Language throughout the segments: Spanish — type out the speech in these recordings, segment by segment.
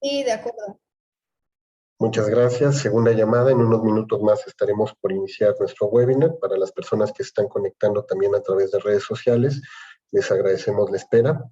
Sí, de acuerdo. Muchas gracias. Segunda llamada. En unos minutos más estaremos por iniciar nuestro webinar. Para las personas que se están conectando también a través de redes sociales, les agradecemos la espera.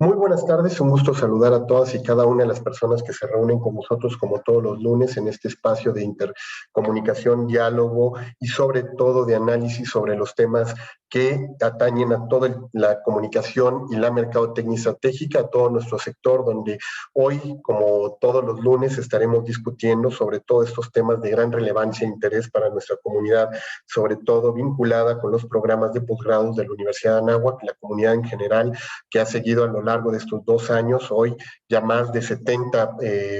Muy buenas tardes, un gusto saludar a todas y cada una de las personas que se reúnen con nosotros como todos los lunes en este espacio de intercomunicación, diálogo y sobre todo de análisis sobre los temas que atañen a toda la comunicación y la mercadotecnia estratégica, a todo nuestro sector, donde hoy, como todos los lunes, estaremos discutiendo sobre todos estos temas de gran relevancia e interés para nuestra comunidad, sobre todo vinculada con los programas de posgrados de la Universidad de Anáhuac, la comunidad en general, que ha seguido a lo largo de estos 2 años, hoy ya más de 70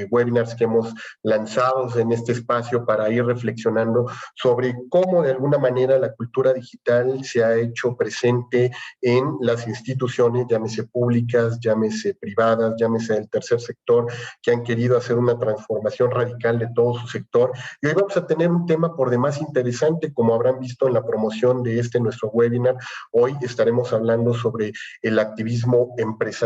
webinars que hemos lanzado en este espacio para ir reflexionando sobre cómo de alguna manera la cultura digital se ha hecho presente en las instituciones, llámese públicas, llámese privadas, llámese del tercer sector, que han querido hacer una transformación radical de todo su sector. Y hoy vamos a tener un tema por demás interesante, como habrán visto en la promoción de nuestro webinar. Hoy estaremos hablando sobre el activismo empresarial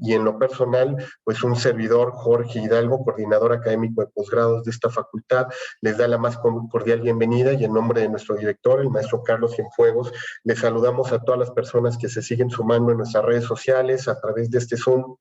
y en lo personal, pues un servidor, Jorge Hidalgo, coordinador académico de posgrados de esta facultad, les da la más cordial bienvenida y en nombre de nuestro director, el maestro Carlos Cienfuegos, les saludamos a todas las personas que se siguen sumando en nuestras redes sociales a través de este Zoom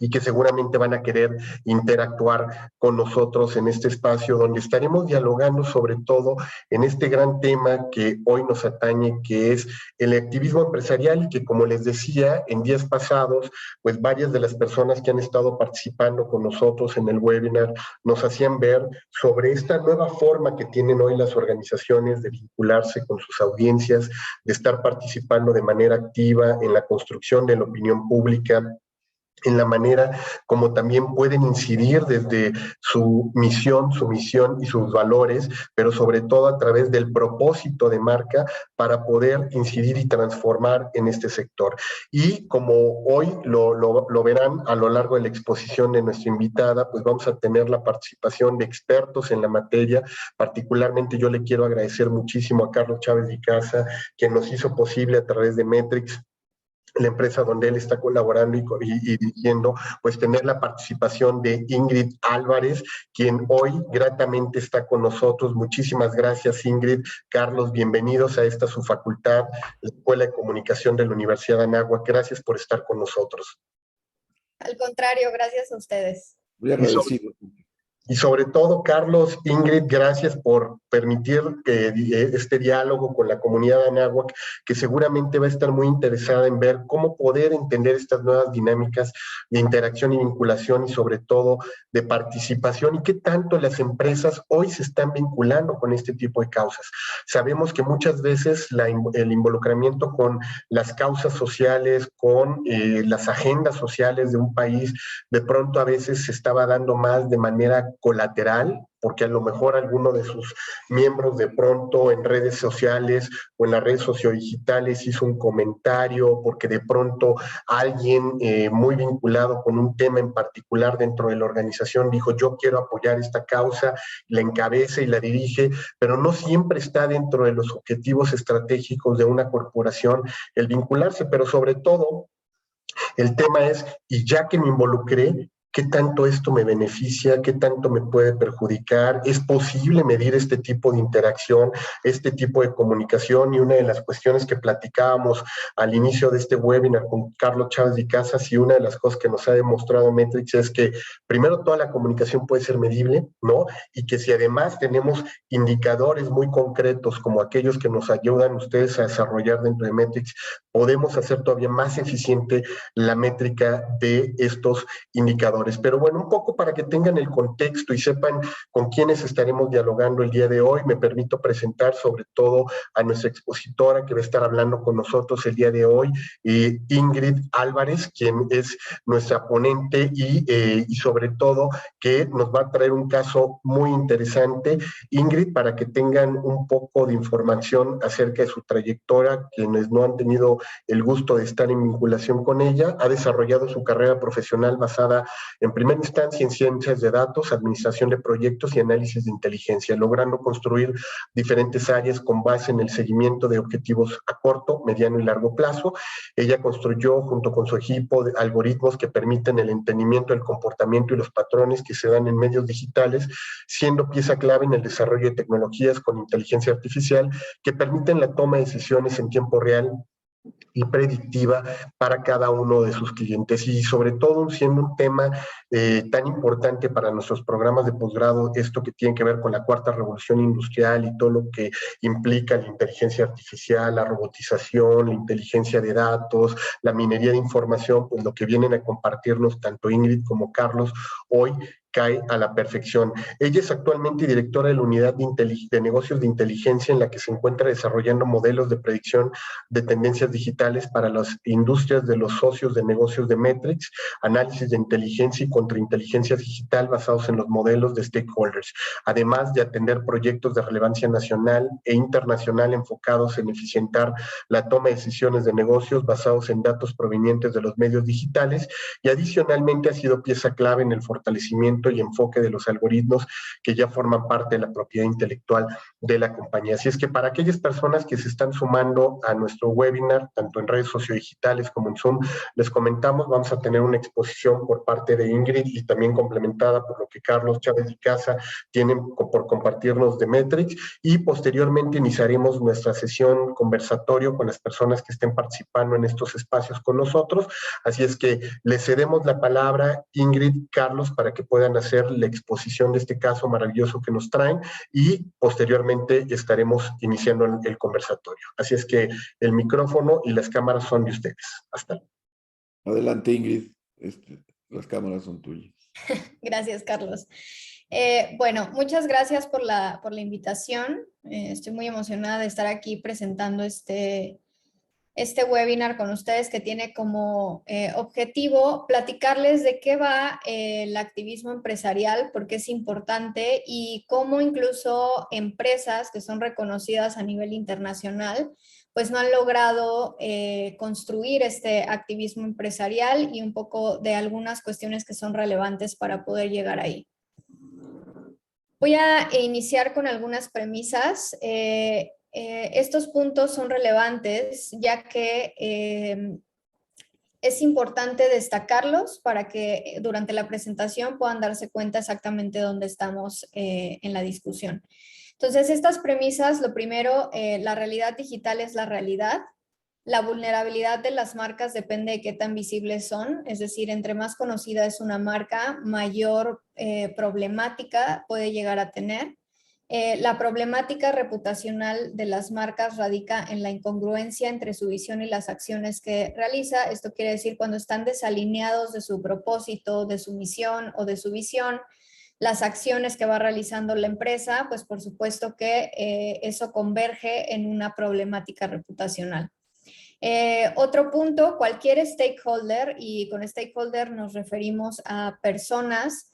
y que seguramente van a querer interactuar con nosotros en este espacio donde estaremos dialogando sobre todo en este gran tema que hoy nos atañe, que es el activismo empresarial y que, como les decía, en días pasados, pues varias de las personas que han estado participando con nosotros en el webinar nos hacían ver sobre esta nueva forma que tienen hoy las organizaciones de vincularse con sus audiencias, de estar participando de manera activa en la construcción de la opinión pública, en la manera como también pueden incidir desde su misión y sus valores, pero sobre todo a través del propósito de marca para poder incidir y transformar en este sector. Y como hoy lo verán a lo largo de la exposición de nuestra invitada, pues vamos a tener la participación de expertos en la materia. Particularmente yo le quiero agradecer muchísimo a Carlos Chávez de Casa, quien nos hizo posible a través de Metrix, la empresa donde él está colaborando y dirigiendo, pues tener la participación de Ingrid Álvarez, quien hoy gratamente está con nosotros. Muchísimas gracias, Ingrid. Carlos, bienvenidos a esta su facultad, la Escuela de Comunicación de la Universidad de Anáhuac. Gracias por estar con nosotros. Al contrario, gracias a ustedes. Muy agradecido. Y sobre todo, Carlos, Ingrid, gracias por permitir este diálogo con la comunidad de Anáhuac, que seguramente va a estar muy interesada en ver cómo poder entender estas nuevas dinámicas de interacción y vinculación y sobre todo de participación y qué tanto las empresas hoy se están vinculando con este tipo de causas. Sabemos que muchas veces el involucramiento con las causas sociales, con las agendas sociales de un país, de pronto a veces se estaba dando más de manera colateral, porque a lo mejor alguno de sus miembros de pronto en redes sociales o en las redes sociodigitales hizo un comentario, porque de pronto alguien muy vinculado con un tema en particular dentro de la organización dijo: yo quiero apoyar esta causa, la encabeza y la dirige, pero no siempre está dentro de los objetivos estratégicos de una corporación el vincularse, pero sobre todo el tema es, y ya que me involucré, ¿qué tanto esto me beneficia? ¿Qué tanto me puede perjudicar? ¿Es posible medir este tipo de interacción, este tipo de comunicación? Y una de las cuestiones que platicábamos al inicio de este webinar con Carlos Chávez de Casas, y una de las cosas que nos ha demostrado Metrix es que primero toda la comunicación puede ser medible, ¿no? Y que si además tenemos indicadores muy concretos como aquellos que nos ayudan ustedes a desarrollar dentro de Metrix, podemos hacer todavía más eficiente la métrica de estos indicadores colaboradores. Pero bueno, un poco para que tengan el contexto y sepan con quiénes estaremos dialogando el día de hoy, me permito presentar sobre todo a nuestra expositora que va a estar hablando con nosotros el día de hoy, Ingrid Álvarez, quien es nuestra ponente y sobre todo que nos va a traer un caso muy interesante. Ingrid, para que tengan un poco de información acerca de su trayectoria, quienes no han tenido el gusto de estar en vinculación con ella, ha desarrollado su carrera profesional basada en primera instancia en ciencias de datos, administración de proyectos y análisis de inteligencia, logrando construir diferentes áreas con base en el seguimiento de objetivos a corto, mediano y largo plazo. Ella construyó junto con su equipo de algoritmos que permiten el entendimiento del comportamiento y los patrones que se dan en medios digitales, siendo pieza clave en el desarrollo de tecnologías con inteligencia artificial que permiten la toma de decisiones en tiempo real y predictiva para cada uno de sus clientes, y sobre todo siendo un tema tan importante para nuestros programas de posgrado, esto que tiene que ver con la cuarta revolución industrial y todo lo que implica la inteligencia artificial, la robotización, la inteligencia de datos, la minería de información, pues lo que vienen a compartirnos tanto Ingrid como Carlos hoy cae a la perfección. Ella es actualmente directora de la unidad de negocios de inteligencia, en la que se encuentra desarrollando modelos de predicción de tendencias digitales para las industrias de los socios de negocios de Metrics, análisis de inteligencia y contrainteligencia digital basados en los modelos de stakeholders, además de atender proyectos de relevancia nacional e internacional enfocados en eficientar la toma de decisiones de negocios basados en datos provenientes de los medios digitales, y adicionalmente ha sido pieza clave en el fortalecimiento y enfoque de los algoritmos que ya forman parte de la propiedad intelectual de la compañía. Así es que para aquellas personas que se están sumando a nuestro webinar, tanto en redes sociodigitales como en Zoom, les comentamos, vamos a tener una exposición por parte de Ingrid y también complementada por lo que Carlos Chávez y Casa tienen por compartirnos de Metrics, y posteriormente iniciaremos nuestra sesión conversatorio con las personas que estén participando en estos espacios con nosotros. Así es que les cedemos la palabra, Ingrid, Carlos, para que puedan hacer la exposición de este caso maravilloso que nos traen, y posteriormente estaremos iniciando el conversatorio. Así es que el micrófono y las cámaras son de ustedes. Hasta luego. Adelante, Ingrid. Las cámaras son tuyas. Gracias, Carlos. Bueno, muchas gracias por la invitación. Estoy muy emocionada de estar aquí presentando este webinar con ustedes, que tiene como objetivo platicarles de qué va el activismo empresarial, por qué es importante y cómo incluso empresas que son reconocidas a nivel internacional pues no han logrado construir este activismo empresarial, y un poco de algunas cuestiones que son relevantes para poder llegar ahí. Voy a iniciar con algunas premisas. Estos puntos son relevantes ya que es importante destacarlos para que durante la presentación puedan darse cuenta exactamente dónde estamos en la discusión. Entonces, estas premisas, lo primero, la realidad digital es la realidad. La vulnerabilidad de las marcas depende de qué tan visibles son, es decir, entre más conocida es una marca, mayor problemática puede llegar a tener. La problemática reputacional de las marcas radica en la incongruencia entre su visión y las acciones que realiza. Esto quiere decir cuando están desalineados de su propósito, de su misión o de su visión, las acciones que va realizando la empresa, pues por supuesto que eso converge en una problemática reputacional. Otro punto, cualquier stakeholder, y con stakeholder nos referimos a personas,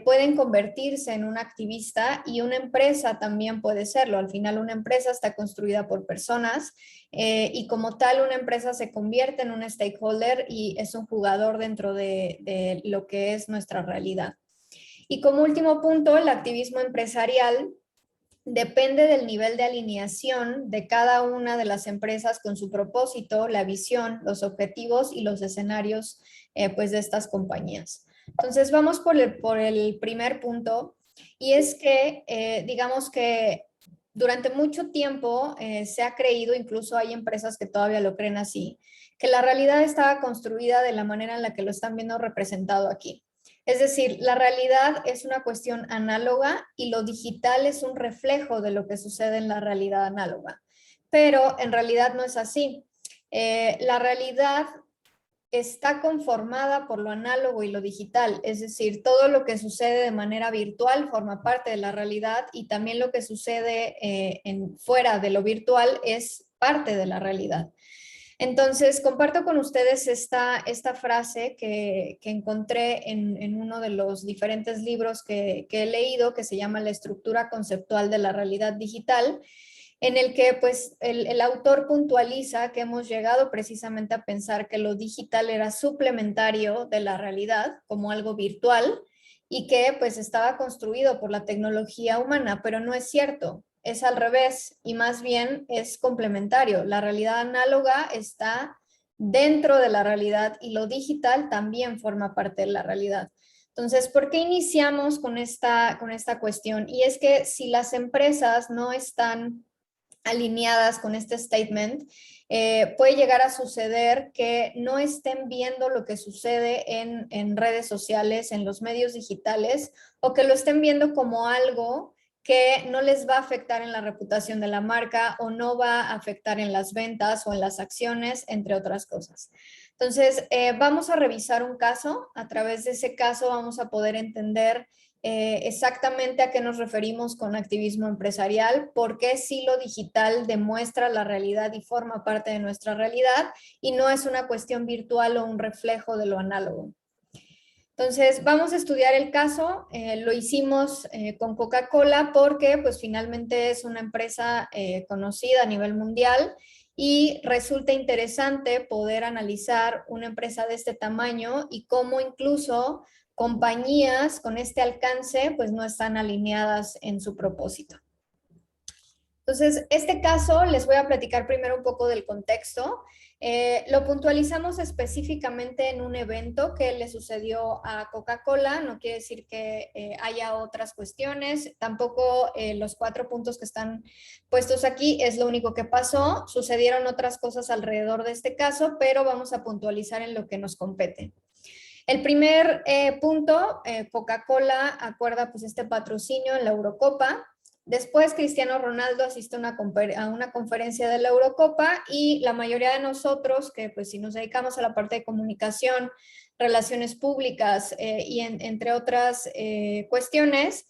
pueden convertirse en un activista, y una empresa también puede serlo. Al final una empresa está construida por personas y como tal una empresa se convierte en un stakeholder y es un jugador dentro de lo que es nuestra realidad. Y como último punto, el activismo empresarial depende del nivel de alineación de cada una de las empresas con su propósito, la visión, los objetivos y los escenarios pues de estas compañías. Entonces vamos por el primer punto, y es que digamos que durante mucho tiempo se ha creído, incluso hay empresas que todavía lo creen así, que la realidad estaba construida de la manera en la que lo están viendo representado aquí. Es decir, la realidad es una cuestión análoga y lo digital es un reflejo de lo que sucede en la realidad análoga. Pero en realidad no es así. La realidad está conformada por lo análogo y lo digital, es decir, todo lo que sucede de manera virtual forma parte de la realidad y también lo que sucede fuera de lo virtual es parte de la realidad. Entonces, comparto con ustedes esta frase que encontré en uno de los diferentes libros que he leído, que se llama La estructura conceptual de la realidad digital, en el que pues el autor puntualiza que hemos llegado precisamente a pensar que lo digital era suplementario de la realidad como algo virtual y que pues estaba construido por la tecnología humana, pero no es cierto, es al revés y más bien es complementario. La realidad análoga está dentro de la realidad y lo digital también forma parte de la realidad. Entonces, ¿por qué iniciamos con esta cuestión? Y es que si las empresas no están alineadas con este statement, puede llegar a suceder que no estén viendo lo que sucede en redes sociales, en los medios digitales, o que lo estén viendo como algo que no les va a afectar en la reputación de la marca o no va a afectar en las ventas o en las acciones, entre otras cosas. Entonces, vamos a revisar un caso. A través de ese caso vamos a poder entender exactamente a qué nos referimos con activismo empresarial, por qué sí lo digital demuestra la realidad y forma parte de nuestra realidad y no es una cuestión virtual o un reflejo de lo análogo. Entonces, vamos a estudiar el caso. Lo hicimos con Coca-Cola porque pues finalmente es una empresa conocida a nivel mundial y resulta interesante poder analizar una empresa de este tamaño y cómo incluso compañías con este alcance pues no están alineadas en su propósito. Entonces, este caso les voy a platicar primero un poco del contexto. Lo puntualizamos específicamente en un evento que le sucedió a Coca-Cola, no quiere decir que haya otras cuestiones, tampoco los 4 puntos que están puestos aquí es lo único que pasó, sucedieron otras cosas alrededor de este caso, pero vamos a puntualizar en lo que nos compete. El primer punto, Coca-Cola acuerda pues este patrocinio en la Eurocopa. Después Cristiano Ronaldo asiste a una conferencia de la Eurocopa y la mayoría de nosotros, que pues si nos dedicamos a la parte de comunicación, relaciones públicas y entre otras cuestiones,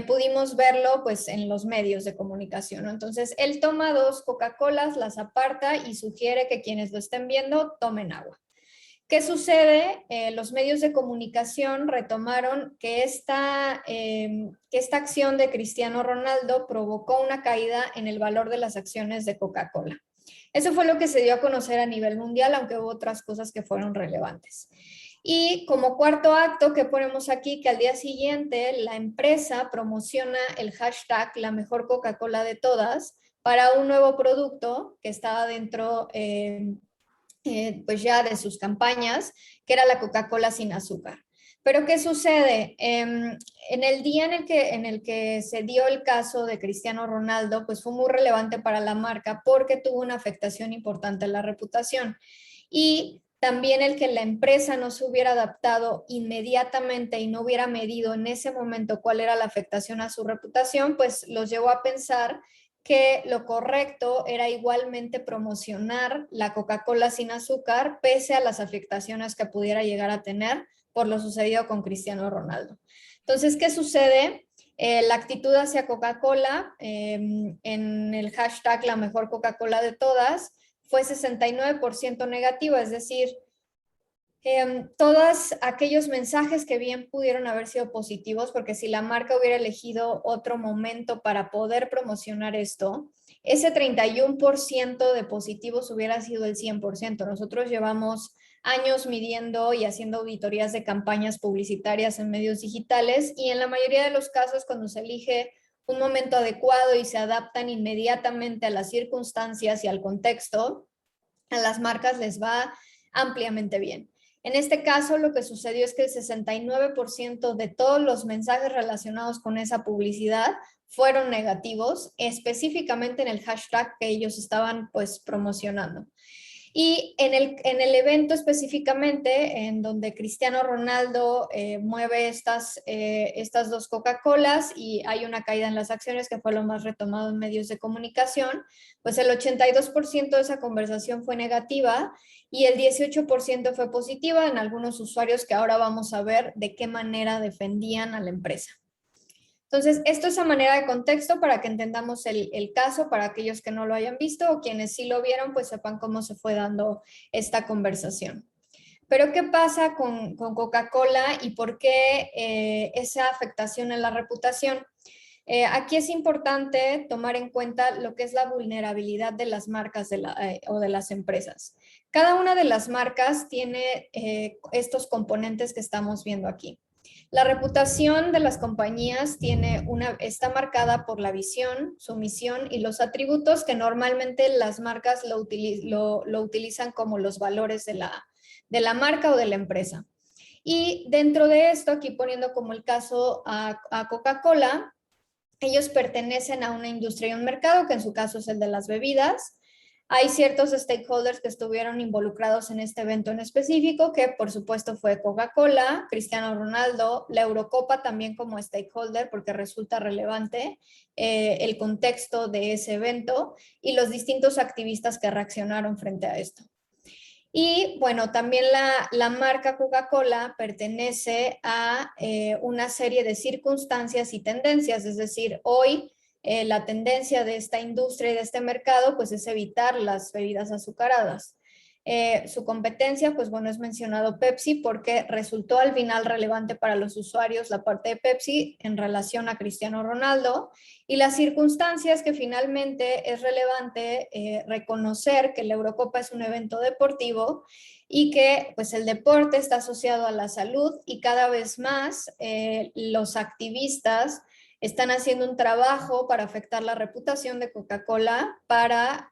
pudimos verlo pues en los medios de comunicación, ¿no? Entonces él toma 2 Coca-Colas, las aparta y sugiere que quienes lo estén viendo tomen agua. ¿Qué sucede? Los medios de comunicación retomaron que esta acción de Cristiano Ronaldo provocó una caída en el valor de las acciones de Coca-Cola. Eso fue lo que se dio a conocer a nivel mundial, aunque hubo otras cosas que fueron relevantes. Y como cuarto acto que ponemos aquí, que al día siguiente la empresa promociona el hashtag la mejor Coca-Cola de todas para un nuevo producto que estaba dentro pues ya de sus campañas, que era la Coca-Cola sin azúcar. Pero ¿qué sucede? En el día en el que se dio el caso de Cristiano Ronaldo, pues fue muy relevante para la marca porque tuvo una afectación importante en la reputación. Y también el que la empresa no se hubiera adaptado inmediatamente y no hubiera medido en ese momento cuál era la afectación a su reputación, pues los llevó a pensar que lo correcto era igualmente promocionar la Coca-Cola sin azúcar pese a las afectaciones que pudiera llegar a tener por lo sucedido con Cristiano Ronaldo. Entonces, ¿qué sucede? La actitud hacia Coca-Cola en el hashtag la mejor Coca-Cola de todas fue 69% negativa, es decir, todos aquellos mensajes que bien pudieron haber sido positivos, porque si la marca hubiera elegido otro momento para poder promocionar esto, ese 31% de positivos hubiera sido el 100%. Nosotros llevamos años midiendo y haciendo auditorías de campañas publicitarias en medios digitales y en la mayoría de los casos cuando se elige un momento adecuado y se adaptan inmediatamente a las circunstancias y al contexto, a las marcas les va ampliamente bien. En este caso, lo que sucedió es que el 69% de todos los mensajes relacionados con esa publicidad fueron negativos, específicamente en el hashtag que ellos estaban pues promocionando. Y en el evento específicamente, en donde Cristiano Ronaldo mueve estas dos Coca-Colas y hay una caída en las acciones, que fue lo más retomado en medios de comunicación, pues el 82% de esa conversación fue negativa y el 18% fue positiva en algunos usuarios que ahora vamos a ver de qué manera defendían a la empresa. Entonces, esto es a manera de contexto para que entendamos el caso, para aquellos que no lo hayan visto o quienes sí lo vieron, pues sepan cómo se fue dando esta conversación. Pero, ¿qué pasa con Coca-Cola y por qué esa afectación en la reputación? Aquí es importante tomar en cuenta lo que es la vulnerabilidad de las marcas o de las empresas. Cada una de las marcas tiene estos componentes que estamos viendo aquí. La reputación de las compañías está marcada por la visión, su misión y los atributos que normalmente las marcas lo utilizan como los valores de la marca o de la empresa. Y dentro de esto, aquí poniendo como el caso a Coca-Cola, ellos pertenecen a una industria y un mercado, que en su caso es el de las bebidas. Hay ciertos stakeholders que estuvieron involucrados en este evento en específico, que por supuesto fue Coca-Cola, Cristiano Ronaldo, la Eurocopa también como stakeholder, porque resulta relevante el contexto de ese evento, y los distintos activistas que reaccionaron frente a esto. Y bueno, también la marca Coca-Cola pertenece a una serie de circunstancias y tendencias, es decir, hoy la tendencia de esta industria y de este mercado pues es evitar las bebidas azucaradas. Su competencia, pues bueno, es mencionado Pepsi porque resultó al final relevante para los usuarios la parte de Pepsi en relación a Cristiano Ronaldo, y las circunstancias que finalmente es relevante reconocer que la Eurocopa es un evento deportivo y que pues el deporte está asociado a la salud, y cada vez más los activistas están haciendo un trabajo para afectar la reputación de Coca-Cola para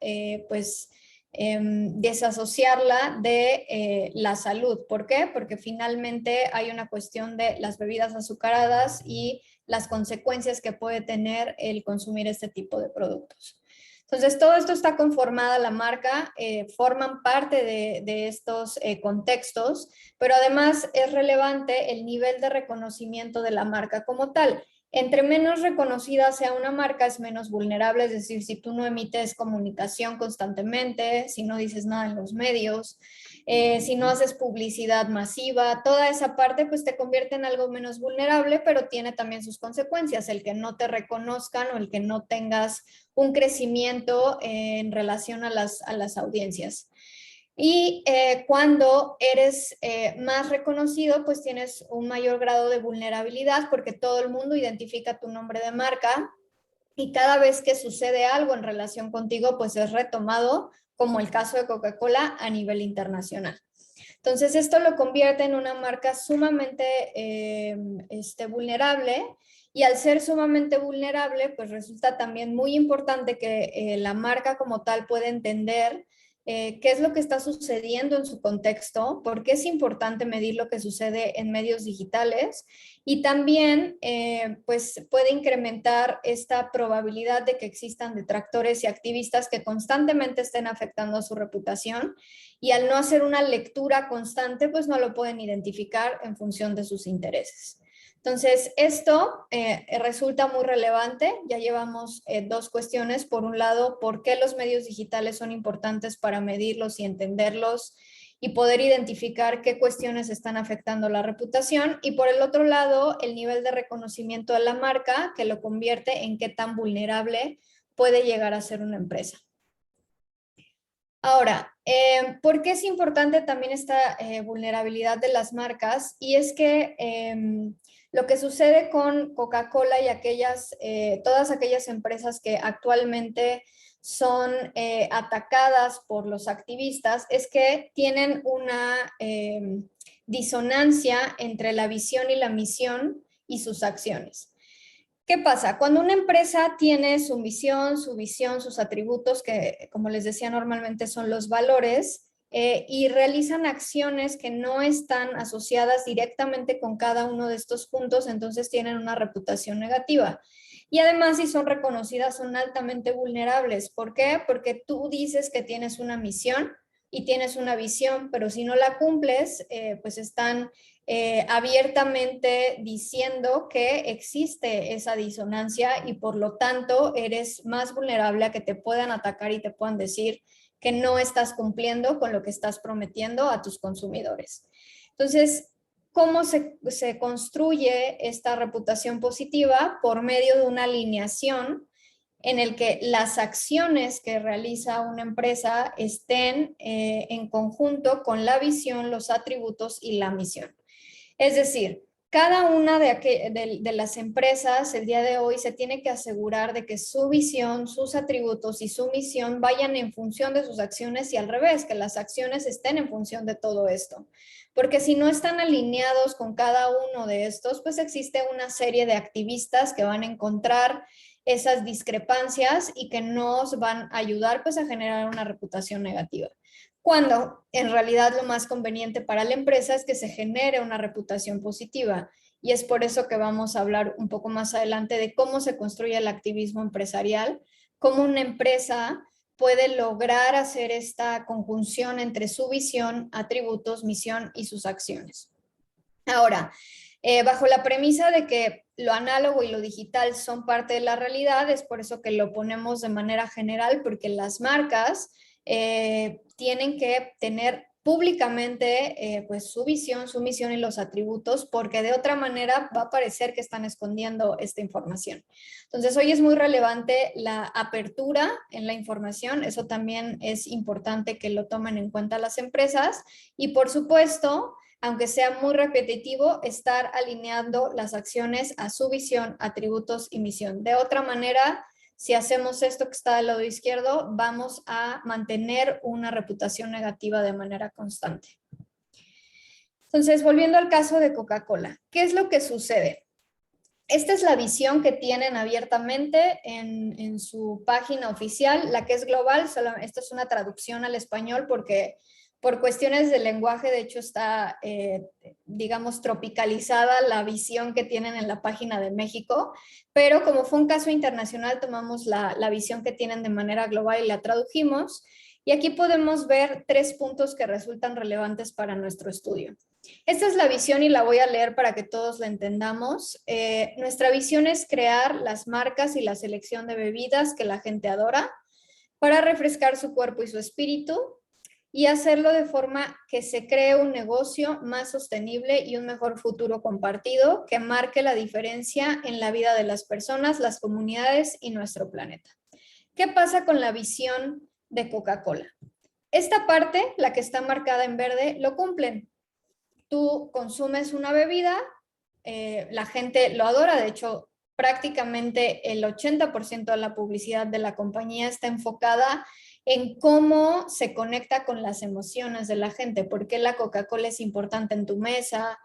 desasociarla de la salud. ¿Por qué? Porque finalmente hay una cuestión de las bebidas azucaradas y las consecuencias que puede tener el consumir este tipo de productos. Entonces, todo esto está conformada la marca, forman parte de estos contextos, pero además es relevante el nivel de reconocimiento de la marca como tal. Entre menos reconocida sea una marca, es menos vulnerable, es decir, si tú no emites comunicación constantemente, si no dices nada en los medios, si no haces publicidad masiva, toda esa parte pues te convierte en algo menos vulnerable, pero tiene también sus consecuencias, el que no te reconozcan o el que no tengas un crecimiento en relación a las audiencias. Y cuando eres más reconocido, pues tienes un mayor grado de vulnerabilidad porque todo el mundo identifica tu nombre de marca, y cada vez que sucede algo en relación contigo, pues es retomado, como el caso de Coca-Cola a nivel internacional. Entonces, esto lo convierte en una marca sumamente vulnerable, y al ser sumamente vulnerable, pues resulta también muy importante que la marca como tal pueda entender qué es lo que está sucediendo en su contexto, por qué es importante medir lo que sucede en medios digitales, y también pues puede incrementar esta probabilidad de que existan detractores y activistas que constantemente estén afectando a su reputación, y al no hacer una lectura constante, pues no lo pueden identificar en función de sus intereses. Entonces, esto resulta muy relevante. Ya llevamos dos cuestiones. Por un lado, ¿por qué los medios digitales son importantes para medirlos y entenderlos y poder identificar qué cuestiones están afectando la reputación? Y por el otro lado, el nivel de reconocimiento de la marca, que lo convierte en qué tan vulnerable puede llegar a ser una empresa. Ahora, ¿por qué es importante también esta vulnerabilidad de las marcas? Y es que lo que sucede con Coca-Cola y todas aquellas empresas que actualmente son atacadas por los activistas es que tienen una disonancia entre la visión y la misión y sus acciones. ¿Qué pasa? Cuando una empresa tiene su misión, sus atributos, que como les decía normalmente son los valores, y realizan acciones que no están asociadas directamente con cada uno de estos puntos, entonces tienen una reputación negativa. Y además, si son reconocidas, son altamente vulnerables. ¿Por qué? Porque tú dices que tienes una misión, y tienes una visión, pero si no la cumples, pues están abiertamente diciendo que existe esa disonancia y por lo tanto eres más vulnerable a que te puedan atacar y te puedan decir que no estás cumpliendo con lo que estás prometiendo a tus consumidores. Entonces, ¿cómo se construye esta reputación positiva? Por medio de una alineación en el que las acciones que realiza una empresa estén en conjunto con la visión, los atributos y la misión. Es decir, cada una de las empresas el día de hoy se tiene que asegurar de que su visión, sus atributos y su misión vayan en función de sus acciones y al revés, que las acciones estén en función de todo esto. Porque si no están alineados con cada uno de estos, pues existe una serie de activistas que van a encontrar esas discrepancias y que nos van a ayudar pues a generar una reputación negativa. Cuando en realidad lo más conveniente para la empresa es que se genere una reputación positiva. Y es por eso que vamos a hablar un poco más adelante de cómo se construye el activismo empresarial, cómo una empresa puede lograr hacer esta conjunción entre su visión, atributos, misión y sus acciones. Ahora, bajo la premisa de que lo análogo y lo digital son parte de la realidad, es por eso que lo ponemos de manera general, porque las marcas tienen que tener públicamente pues su visión, su misión y los atributos, porque de otra manera va a parecer que están escondiendo esta información. Entonces, hoy es muy relevante la apertura en la información, eso también es importante que lo tomen en cuenta las empresas y por supuesto, aunque sea muy repetitivo, estar alineando las acciones a su visión, atributos y misión. De otra manera, si hacemos esto que está del lado izquierdo, vamos a mantener una reputación negativa de manera constante. Entonces, volviendo al caso de Coca-Cola, ¿qué es lo que sucede? Esta es la visión que tienen abiertamente en su página oficial, la que es global. Esta es una traducción al español porque por cuestiones de lenguaje, de hecho, está, digamos, tropicalizada la visión que tienen en la página de México, pero como fue un caso internacional, tomamos la visión que tienen de manera global y la tradujimos. Y aquí podemos ver 3 puntos que resultan relevantes para nuestro estudio. Esta es la visión y la voy a leer para que todos la entendamos. Nuestra visión es crear las marcas y la selección de bebidas que la gente adora para refrescar su cuerpo y su espíritu y hacerlo de forma que se cree un negocio más sostenible y un mejor futuro compartido que marque la diferencia en la vida de las personas, las comunidades y nuestro planeta. ¿Qué pasa con la visión de Coca-Cola? Esta parte, la que está marcada en verde, lo cumplen. Tú consumes una bebida, la gente lo adora, de hecho, prácticamente el 80% de la publicidad de la compañía está enfocada en cómo se conecta con las emociones de la gente, por qué la Coca-Cola es importante en tu mesa,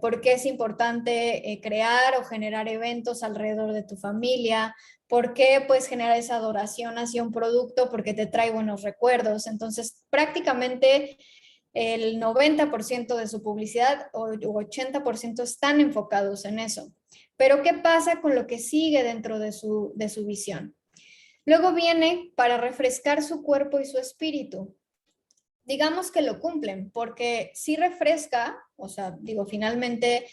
por qué es importante crear o generar eventos alrededor de tu familia, por qué puedes generar esa adoración hacia un producto, porque te trae buenos recuerdos. Entonces, prácticamente el 90% de su publicidad o 80% están enfocados en eso. Pero ¿qué pasa con lo que sigue dentro de su visión? Luego viene para refrescar su cuerpo y su espíritu. Digamos que lo cumplen, porque sí refresca, o sea, digo, finalmente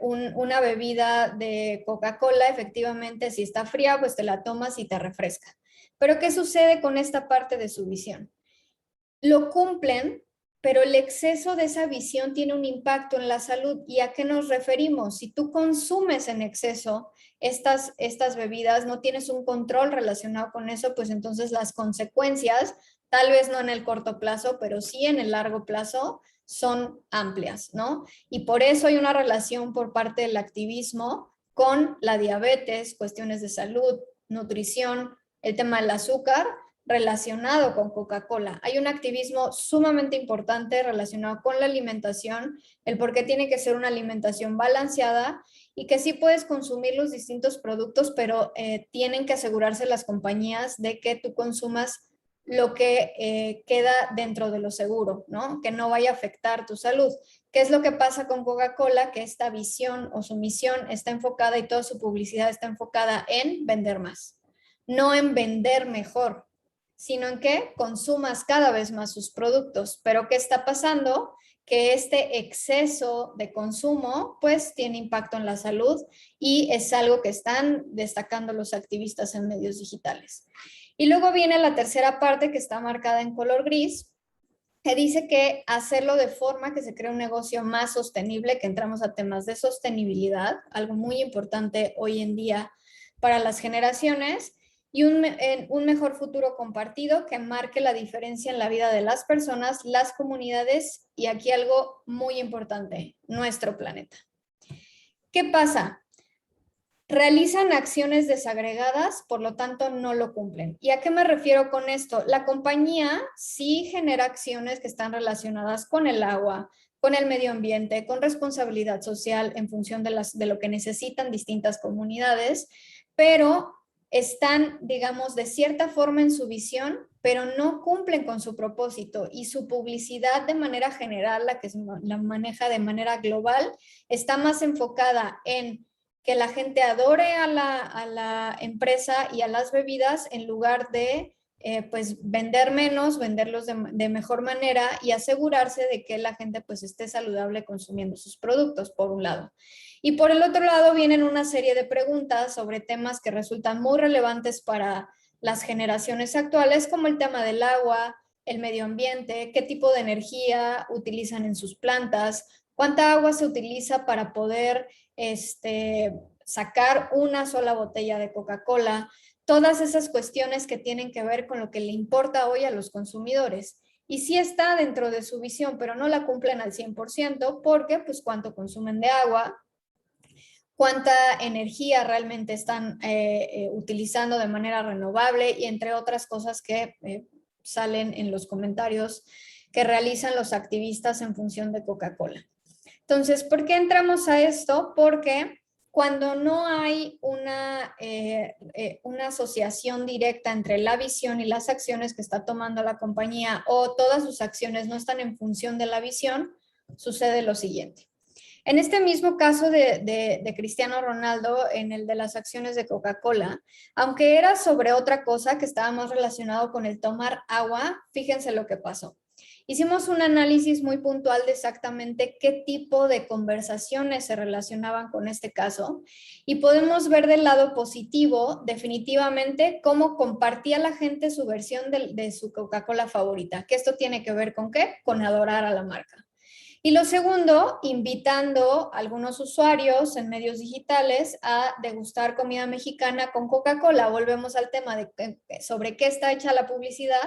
una bebida de Coca-Cola, efectivamente, si está fría, pues te la tomas y te refresca. Pero ¿qué sucede con esta parte de su visión? Lo cumplen, pero el exceso de esa visión tiene un impacto en la salud. ¿Y a qué nos referimos? Si tú consumes en exceso estas bebidas, no tienes un control relacionado con eso, pues entonces las consecuencias, tal vez no en el corto plazo, pero sí en el largo plazo, son amplias, ¿no? Y por eso hay una relación por parte del activismo con la diabetes, cuestiones de salud, nutrición, el tema del azúcar, relacionado con Coca-Cola. Hay un activismo sumamente importante relacionado con la alimentación, el por qué tiene que ser una alimentación balanceada y que sí puedes consumir los distintos productos, pero tienen que asegurarse las compañías de que tú consumas lo que queda dentro de lo seguro, ¿no? Que no vaya a afectar tu salud. ¿Qué es lo que pasa con Coca-Cola? Que esta visión o su misión está enfocada y toda su publicidad está enfocada en vender más, no en vender mejor. sino en que consumas cada vez más sus productos. Pero ¿qué está pasando? Que este exceso de consumo pues tiene impacto en la salud y es algo que están destacando los activistas en medios digitales. Y luego viene la tercera parte que está marcada en color gris, que dice que hacerlo de forma que se cree un negocio más sostenible, que entramos a temas de sostenibilidad, algo muy importante hoy en día para las generaciones, y un mejor futuro compartido que marque la diferencia en la vida de las personas, las comunidades y aquí algo muy importante, nuestro planeta. ¿Qué pasa? Realizan acciones desagregadas, por lo tanto no lo cumplen. ¿Y a qué me refiero con esto? La compañía sí genera acciones que están relacionadas con el agua, con el medio ambiente, con responsabilidad social en función de lo que necesitan distintas comunidades, pero están, digamos, de cierta forma en su visión, pero no cumplen con su propósito y su publicidad de manera general, la que la maneja de manera global, está más enfocada en que la gente adore a la empresa y a las bebidas en lugar de pues vender menos, venderlos de mejor manera y asegurarse de que la gente pues esté saludable consumiendo sus productos, por un lado. Y por el otro lado vienen una serie de preguntas sobre temas que resultan muy relevantes para las generaciones actuales, como el tema del agua, el medio ambiente, qué tipo de energía utilizan en sus plantas, cuánta agua se utiliza para poder sacar una sola botella de Coca-Cola, todas esas cuestiones que tienen que ver con lo que le importa hoy a los consumidores. Y sí está dentro de su visión, pero no la cumplen al 100% porque pues cuánto consumen de agua, cuánta energía realmente están utilizando de manera renovable y entre otras cosas que salen en los comentarios que realizan los activistas en función de Coca-Cola. Entonces, ¿por qué entramos a esto? Porque cuando no hay una asociación directa entre la visión y las acciones que está tomando la compañía o todas sus acciones no están en función de la visión, sucede lo siguiente. En este mismo caso de Cristiano Ronaldo, en el de las acciones de Coca-Cola, aunque era sobre otra cosa que estaba más relacionado con el tomar agua, fíjense lo que pasó. Hicimos un análisis muy puntual de exactamente qué tipo de conversaciones se relacionaban con este caso y podemos ver del lado positivo definitivamente cómo compartía la gente su versión de su Coca-Cola favorita, que esto tiene que ver con ¿qué? Con adorar a la marca. Y lo segundo, invitando a algunos usuarios en medios digitales a degustar comida mexicana con Coca-Cola. Volvemos al tema de sobre qué está hecha la publicidad,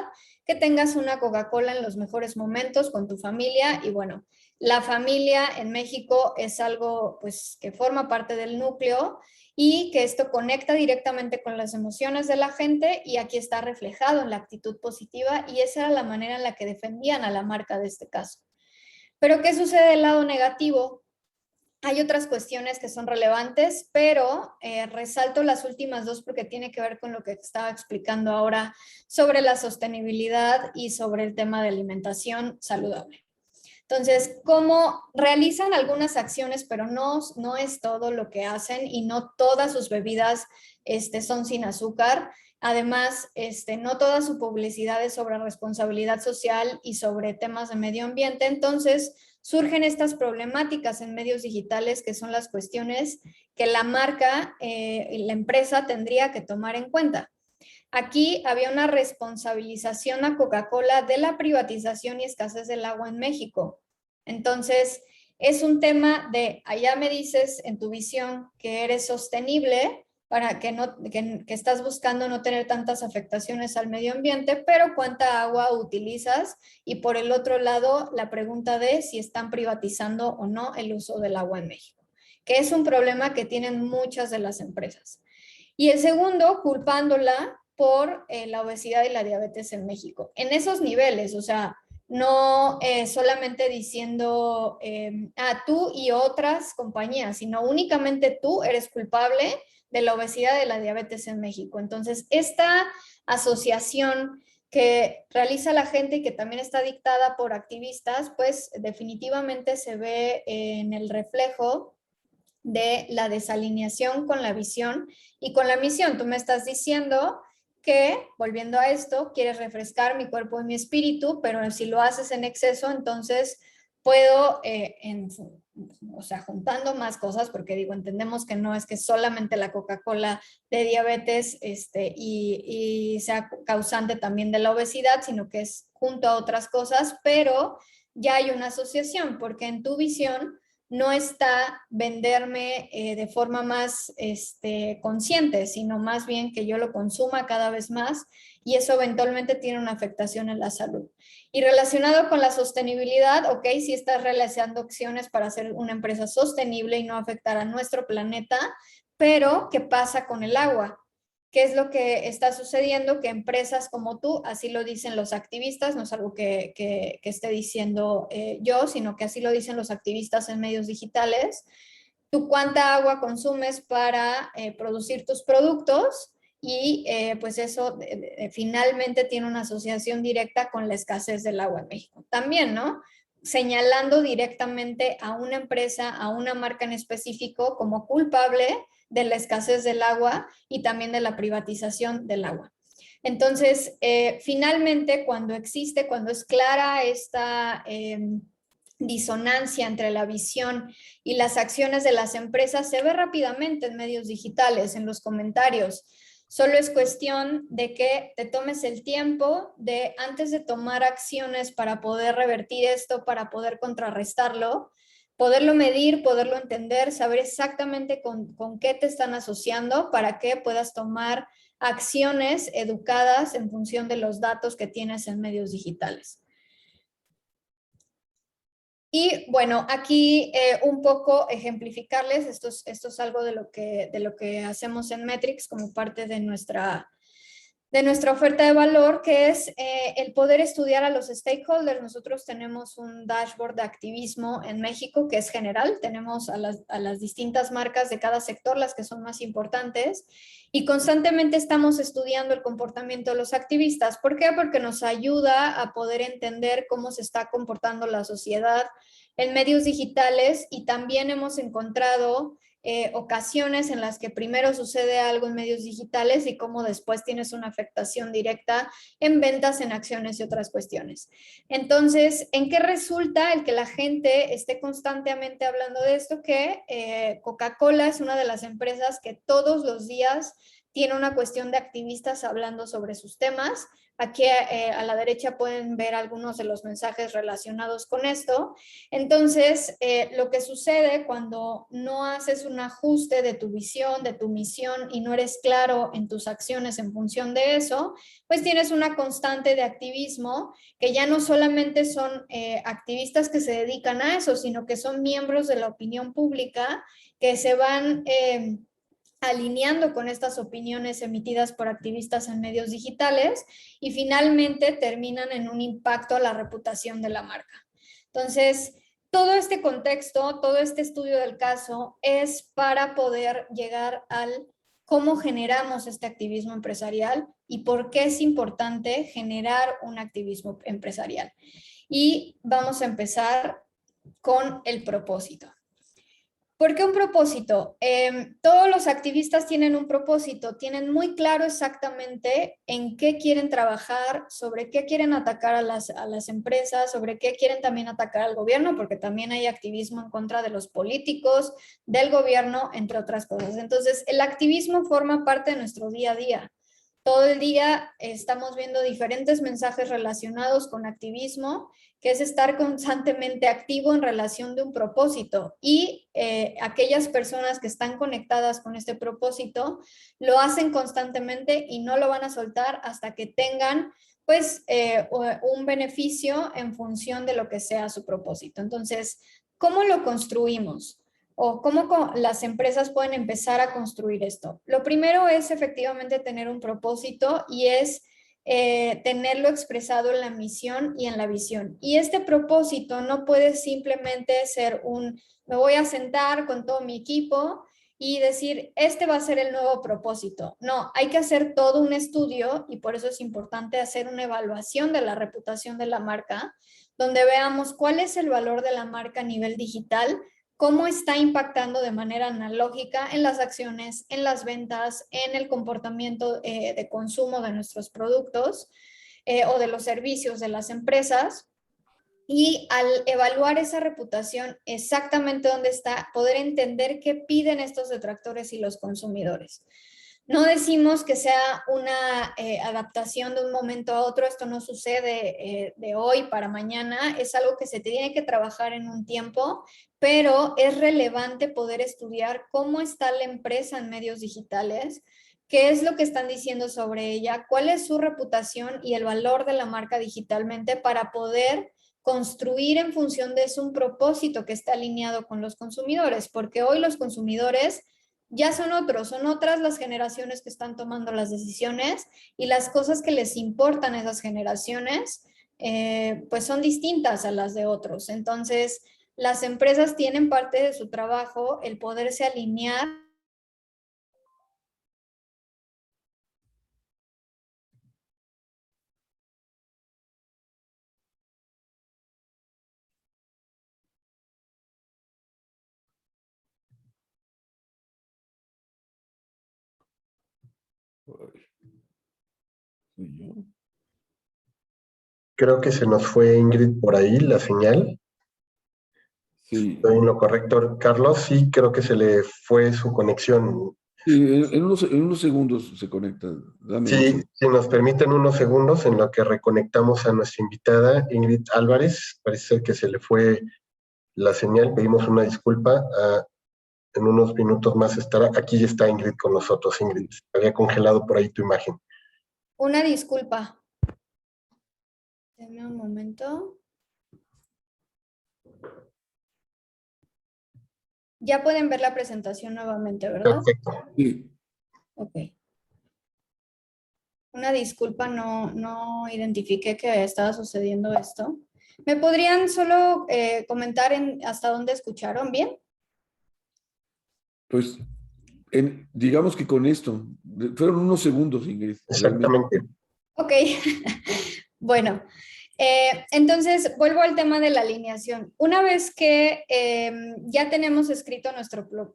que tengas una Coca-Cola en los mejores momentos con tu familia. Y bueno, la familia en México es algo pues que forma parte del núcleo y que esto conecta directamente con las emociones de la gente y aquí está reflejado en la actitud positiva y esa era la manera en la que defendían a la marca de este caso. Pero ¿qué sucede del lado negativo? Hay otras cuestiones que son relevantes, pero resalto las últimas dos porque tiene que ver con lo que estaba explicando ahora sobre la sostenibilidad y sobre el tema de alimentación saludable. Entonces, como realizan algunas acciones, pero no es todo lo que hacen y no todas sus bebidas son sin azúcar. Además, no toda su publicidad es sobre responsabilidad social y sobre temas de medio ambiente. Entonces, surgen estas problemáticas en medios digitales que son las cuestiones que la marca y la empresa tendría que tomar en cuenta. Aquí había una responsabilización a Coca-Cola de la privatización y escasez del agua en México. Entonces, es un tema de, allá me dices en tu visión que eres sostenible, para que estás buscando no tener tantas afectaciones al medio ambiente, pero cuánta agua utilizas y por el otro lado la pregunta de si están privatizando o no el uso del agua en México, que es un problema que tienen muchas de las empresas. Y el segundo, culpándola por la obesidad y la diabetes en México. En esos niveles, o sea, no solamente diciendo tú y otras compañías, sino únicamente tú eres culpable de la obesidad y de la diabetes en México. Entonces, esta asociación que realiza la gente y que también está dictada por activistas, pues definitivamente se ve en el reflejo de la desalineación con la visión y con la misión. Tú me estás diciendo que, volviendo a esto, quieres refrescar mi cuerpo y mi espíritu, pero si lo haces en exceso, entonces puedo, o sea, juntando más cosas, porque digo, entendemos que no es que solamente la Coca-Cola de diabetes y sea causante también de la obesidad, sino que es junto a otras cosas, pero ya hay una asociación, porque en tu visión no está venderme de forma más consciente, sino más bien que yo lo consuma cada vez más y eso eventualmente tiene una afectación en la salud. Y relacionado con la sostenibilidad, ok, sí estás realizando acciones para hacer una empresa sostenible y no afectar a nuestro planeta, pero ¿qué pasa con el agua? ¿Qué es lo que está sucediendo? Que empresas como tú, así lo dicen los activistas, no es algo que esté diciendo yo, sino que así lo dicen los activistas en medios digitales. Tú cuánta agua consumes para producir tus productos y pues eso finalmente tiene una asociación directa con la escasez del agua en México. También, ¿no? Señalando directamente a una empresa, a una marca en específico como culpable de la escasez del agua y también de la privatización del agua. Entonces, finalmente, cuando es clara esta disonancia entre la visión y las acciones de las empresas, se ve rápidamente en medios digitales, en los comentarios. Solo es cuestión de que te tomes el tiempo de, antes de tomar acciones para poder revertir esto, para poder contrarrestarlo, poderlo medir, poderlo entender, saber exactamente con qué te están asociando para que puedas tomar acciones educadas en función de los datos que tienes en medios digitales. Y bueno, aquí un poco ejemplificarles, esto es algo de lo que hacemos en Metrics como parte de nuestra oferta de valor, que es el poder estudiar a los stakeholders. Nosotros tenemos un dashboard de activismo en México que es general, tenemos a las distintas marcas de cada sector, las que son más importantes, y constantemente estamos estudiando el comportamiento de los activistas. ¿Por qué? Porque nos ayuda a poder entender cómo se está comportando la sociedad en medios digitales, y también hemos encontrado ocasiones en las que primero sucede algo en medios digitales y cómo después tienes una afectación directa en ventas, en acciones y otras cuestiones. Entonces, ¿en qué resulta el que la gente esté constantemente hablando de esto? Que Coca-Cola es una de las empresas que todos los días tiene una cuestión de activistas hablando sobre sus temas. Aquí a la derecha pueden ver algunos de los mensajes relacionados con esto. Entonces, lo que sucede cuando no haces un ajuste de tu visión, de tu misión y no eres claro en tus acciones en función de eso, pues tienes una constante de activismo que ya no solamente son activistas que se dedican a eso, sino que son miembros de la opinión pública que se van alineando con estas opiniones emitidas por activistas en medios digitales y finalmente terminan en un impacto a la reputación de la marca. Entonces, todo este contexto, todo este estudio del caso es para poder llegar al cómo generamos este activismo empresarial y por qué es importante generar un activismo empresarial. Y vamos a empezar con el propósito. ¿Por qué un propósito? Todos los activistas tienen un propósito, tienen muy claro exactamente en qué quieren trabajar, sobre qué quieren atacar a las empresas, sobre qué quieren también atacar al gobierno, porque también hay activismo en contra de los políticos, del gobierno, entre otras cosas. Entonces, el activismo forma parte de nuestro día a día. Todo el día estamos viendo diferentes mensajes relacionados con activismo, que es estar constantemente activo en relación de un propósito, y aquellas personas que están conectadas con este propósito lo hacen constantemente y no lo van a soltar hasta que tengan pues un beneficio en función de lo que sea su propósito. Entonces, ¿cómo lo construimos? ¿O cómo las empresas pueden empezar a construir esto? Lo primero es efectivamente tener un propósito, y es tenerlo expresado en la misión y en la visión. Y este propósito no puede simplemente ser me voy a sentar con todo mi equipo y decir, este va a ser el nuevo propósito. No, hay que hacer todo un estudio, y por eso es importante hacer una evaluación de la reputación de la marca, donde veamos cuál es el valor de la marca a nivel digital, cómo está impactando de manera analógica en las acciones, en las ventas, en el comportamiento de consumo de nuestros productos o de los servicios de las empresas. Y al evaluar esa reputación exactamente dónde está, poder entender qué piden estos detractores y los consumidores. No decimos que sea una adaptación de un momento a otro, esto no sucede de hoy para mañana, es algo que se tiene que trabajar en un tiempo, pero es relevante poder estudiar cómo está la empresa en medios digitales, qué es lo que están diciendo sobre ella, cuál es su reputación y el valor de la marca digitalmente para poder construir en función de eso un propósito que está alineado con los consumidores, porque hoy los consumidores ya son otros, son otras las generaciones que están tomando las decisiones y las cosas que les importan a esas generaciones, pues son distintas a las de otros. Entonces, las empresas tienen parte de su trabajo el poderse alinear. ¿Soy yo? Creo que se nos fue Ingrid por ahí, la señal. Sí. Estoy en lo correcto, Carlos. Sí, creo que se le fue su conexión. Sí, en unos segundos se conecta. Dame un Sí, segundo. si nos permiten unos segundos en lo que reconectamos a nuestra invitada, Ingrid Álvarez. Parece ser que se le fue la señal. Pedimos una disculpa. En unos minutos más estará. Aquí ya está Ingrid con nosotros. Ingrid, había congelado por ahí tu imagen. Una disculpa. Denme un momento. Ya pueden ver la presentación nuevamente, ¿verdad? Perfecto. Sí. Ok. Una disculpa, no identifiqué que estaba sucediendo esto. ¿Me podrían solo comentar hasta dónde escucharon bien? Pues digamos que con esto, fueron unos segundos, Ingrid, realmente. Exactamente. Ok. Bueno, entonces vuelvo al tema de la alineación. Una vez que ya tenemos escrito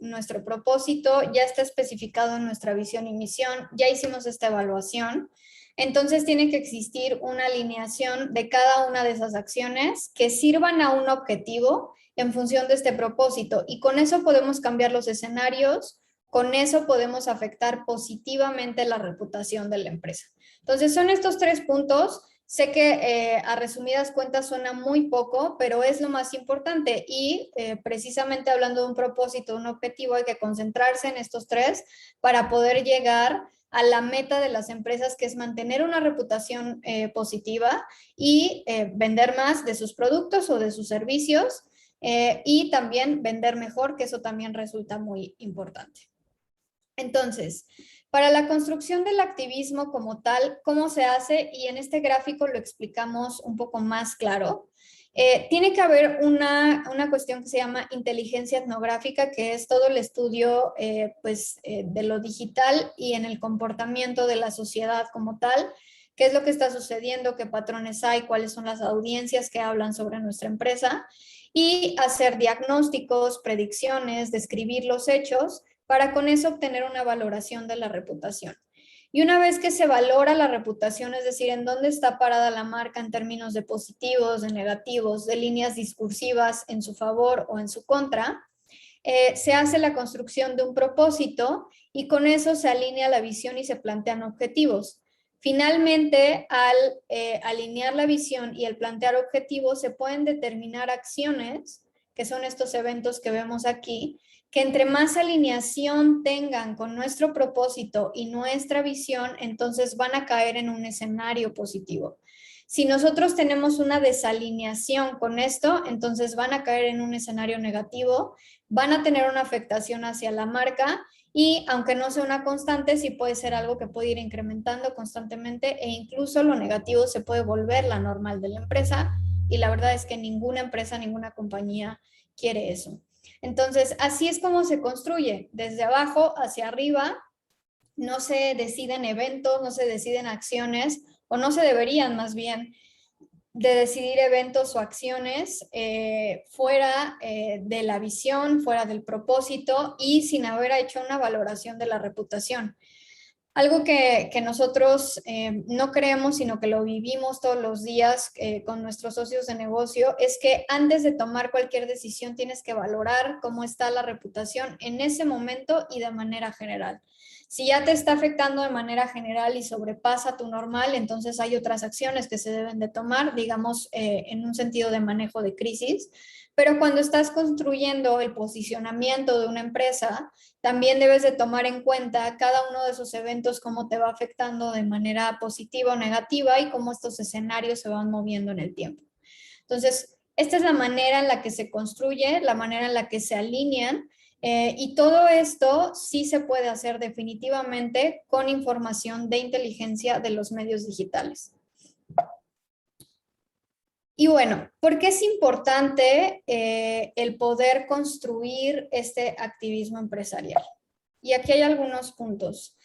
nuestro propósito, ya está especificado en nuestra visión y misión, ya hicimos esta evaluación, entonces tiene que existir una alineación de cada una de esas acciones que sirvan a un objetivo en función de este propósito y con eso podemos cambiar los escenarios, con eso podemos afectar positivamente la reputación de la empresa. Entonces son estos 3 puntos. Sé que a resumidas cuentas suena muy poco, pero es lo más importante y precisamente hablando de un propósito, un objetivo, hay que concentrarse en estos 3 para poder llegar a la meta de las empresas, que es mantener una reputación positiva y vender más de sus productos o de sus servicios y también vender mejor, que eso también resulta muy importante. Entonces, para la construcción del activismo como tal, ¿cómo se hace? Y en este gráfico lo explicamos un poco más claro. Tiene que haber una cuestión que se llama inteligencia etnográfica, que es todo el estudio de lo digital y en el comportamiento de la sociedad como tal, qué es lo que está sucediendo, qué patrones hay, cuáles son las audiencias que hablan sobre nuestra empresa, y hacer diagnósticos, predicciones, describir los hechos, para con eso obtener una valoración de la reputación. Y una vez que se valora la reputación, es decir, en dónde está parada la marca en términos de positivos, de negativos, de líneas discursivas en su favor o en su contra, se hace la construcción de un propósito y con eso se alinea la visión y se plantean objetivos. Finalmente, al alinear la visión y el plantear objetivos, se pueden determinar acciones, que son estos eventos que vemos aquí, que entre más alineación tengan con nuestro propósito y nuestra visión, entonces van a caer en un escenario positivo. Si nosotros tenemos una desalineación con esto, entonces van a caer en un escenario negativo, van a tener una afectación hacia la marca y aunque no sea una constante, sí puede ser algo que puede ir incrementando constantemente e incluso lo negativo se puede volver la normal de la empresa y la verdad es que ninguna empresa, ninguna compañía quiere eso. Entonces, así es como se construye, desde abajo hacia arriba. No se deciden eventos, no se deciden acciones, o no se deberían más bien de decidir eventos o acciones fuera de la visión, fuera del propósito y sin haber hecho una valoración de la reputación. Algo que nosotros no creemos, sino que lo vivimos todos los días con nuestros socios de negocio, es que antes de tomar cualquier decisión tienes que valorar cómo está la reputación en ese momento y de manera general. Si ya te está afectando de manera general y sobrepasa tu normal, entonces hay otras acciones que se deben de tomar, digamos, en un sentido de manejo de crisis. Pero cuando estás construyendo el posicionamiento de una empresa, también debes de tomar en cuenta cada uno de esos eventos, cómo te va afectando de manera positiva o negativa y cómo estos escenarios se van moviendo en el tiempo. Entonces, esta es la manera en la que se construye, la manera en la que se alinean y todo esto sí se puede hacer definitivamente con información de inteligencia de los medios digitales. Y bueno, ¿por qué es importante el poder construir este activismo empresarial? Y aquí hay algunos puntos.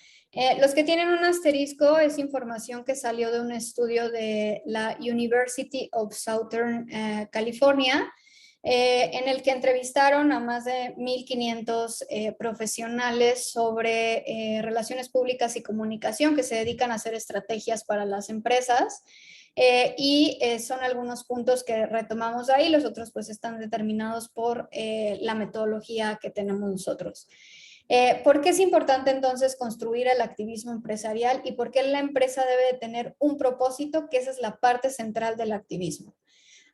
Los que tienen un asterisco es información que salió de un estudio de la University of Southern California, en el que entrevistaron a más de 1,500 profesionales sobre relaciones públicas y comunicación que se dedican a hacer estrategias para las empresas. Son algunos puntos que retomamos ahí, los otros pues están determinados por la metodología que tenemos nosotros. ¿Por qué es importante entonces construir el activismo empresarial y por qué la empresa debe de tener un propósito? Que esa es la parte central del activismo.